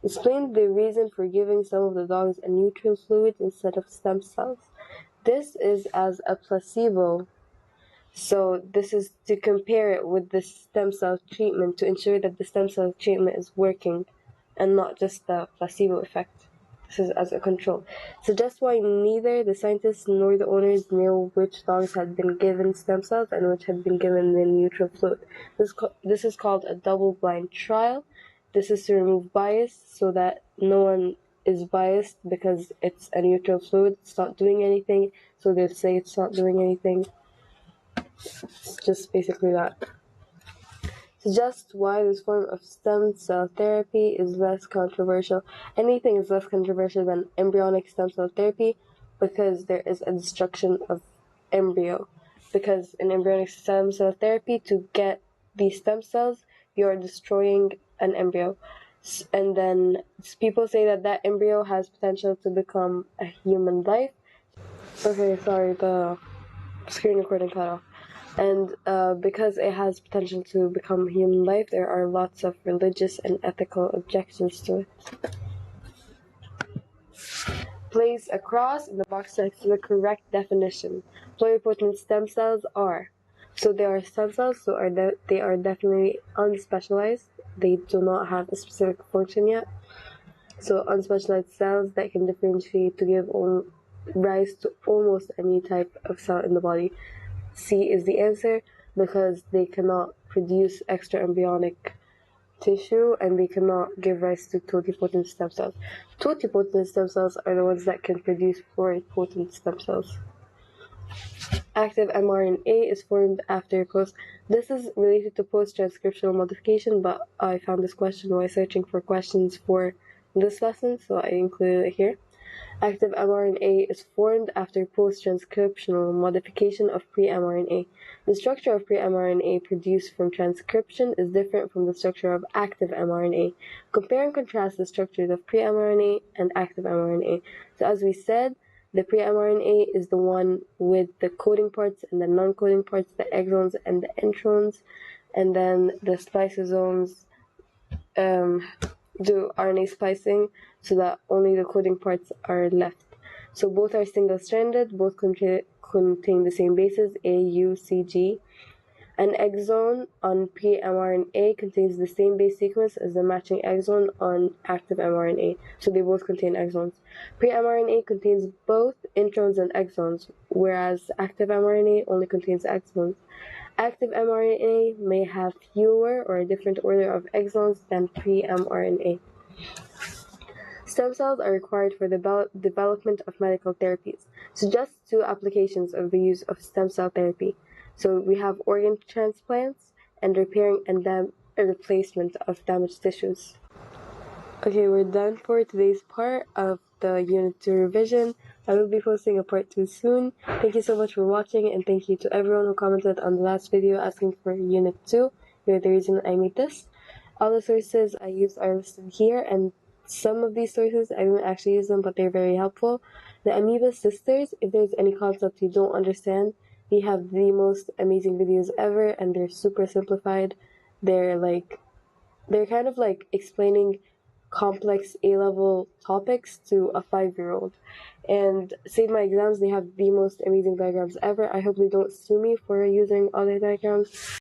Explained the reason for giving some of the dogs a neutral fluid instead of stem cells. This is as a placebo. So this is to compare it with the stem cell treatment to ensure that the stem cell treatment is working and not just the placebo effect. This is as a control. So just why neither the scientists nor the owners knew which dogs had been given stem cells and which had been given the neutral fluid. This is called a double-blind trial. This is to remove bias so that no one is biased because it's a neutral fluid. It's not doing anything, so they say it's not doing anything. It's just basically that. Suggest why this form of stem cell therapy is less controversial. Anything is less controversial than embryonic stem cell therapy because there is a destruction of embryo. Because in embryonic stem cell therapy, to get these stem cells, you are destroying an embryo. And then people say that that embryo has potential to become a human life. Okay, sorry, the screen recording cut off. And because it has potential to become human life, there are lots of religious and ethical objections to it. Place a cross in the box next to the correct definition. Pluripotent stem cells are. So they are stem cells, so they are definitely unspecialized. They do not have a specific function yet. So unspecialized cells that can differentiate to give rise to almost any type of cell in the body. C is the answer because they cannot produce extra embryonic tissue and they cannot give rise to totipotent stem cells. Totipotent stem cells are the ones that can produce pluripotent stem cells. Active mRNA is formed after This is related to post-transcriptional modification, but I found this question while searching for questions for this lesson, so I included it here. Active mRNA is formed after post-transcriptional modification of pre-mRNA. The structure of pre-mRNA produced from transcription is different from the structure of active mRNA. Compare and contrast the structures of pre-mRNA and active mRNA. So as we said, the pre-mRNA is the one with the coding parts and the non-coding parts, the exons and the introns, and then the spliceosomes do RNA splicing so that only the coding parts are left. So both are single-stranded, both contain the same bases, A, U, C, G. An exon on pre-mRNA contains the same base sequence as the matching exon on active mRNA, so they both contain exons. Pre-mRNA contains both introns and exons, whereas active mRNA only contains exons. Active mRNA may have fewer or a different order of exons than pre-mRNA. Stem cells are required for the development of medical therapies. So just two applications of the use of stem cell therapy. So we have organ transplants and repairing and replacement of damaged tissues. Okay, we're done for today's part of the Unit 2 revision. I will be posting a part 2 soon. Thank you so much for watching, and thank you to everyone who commented on the last video asking for Unit 2. You're the reason I made this. All the sources I used are listed here, and some of these sources I didn't actually use them, but they're very helpful. The Amoeba Sisters, if there's any concept you don't understand, they have the most amazing videos ever, and they're super simplified. They're kind of like explaining complex A-level topics to a 5-year-old. And Save My Exams, they have the most amazing diagrams ever. I hope they don't sue me for using other diagrams.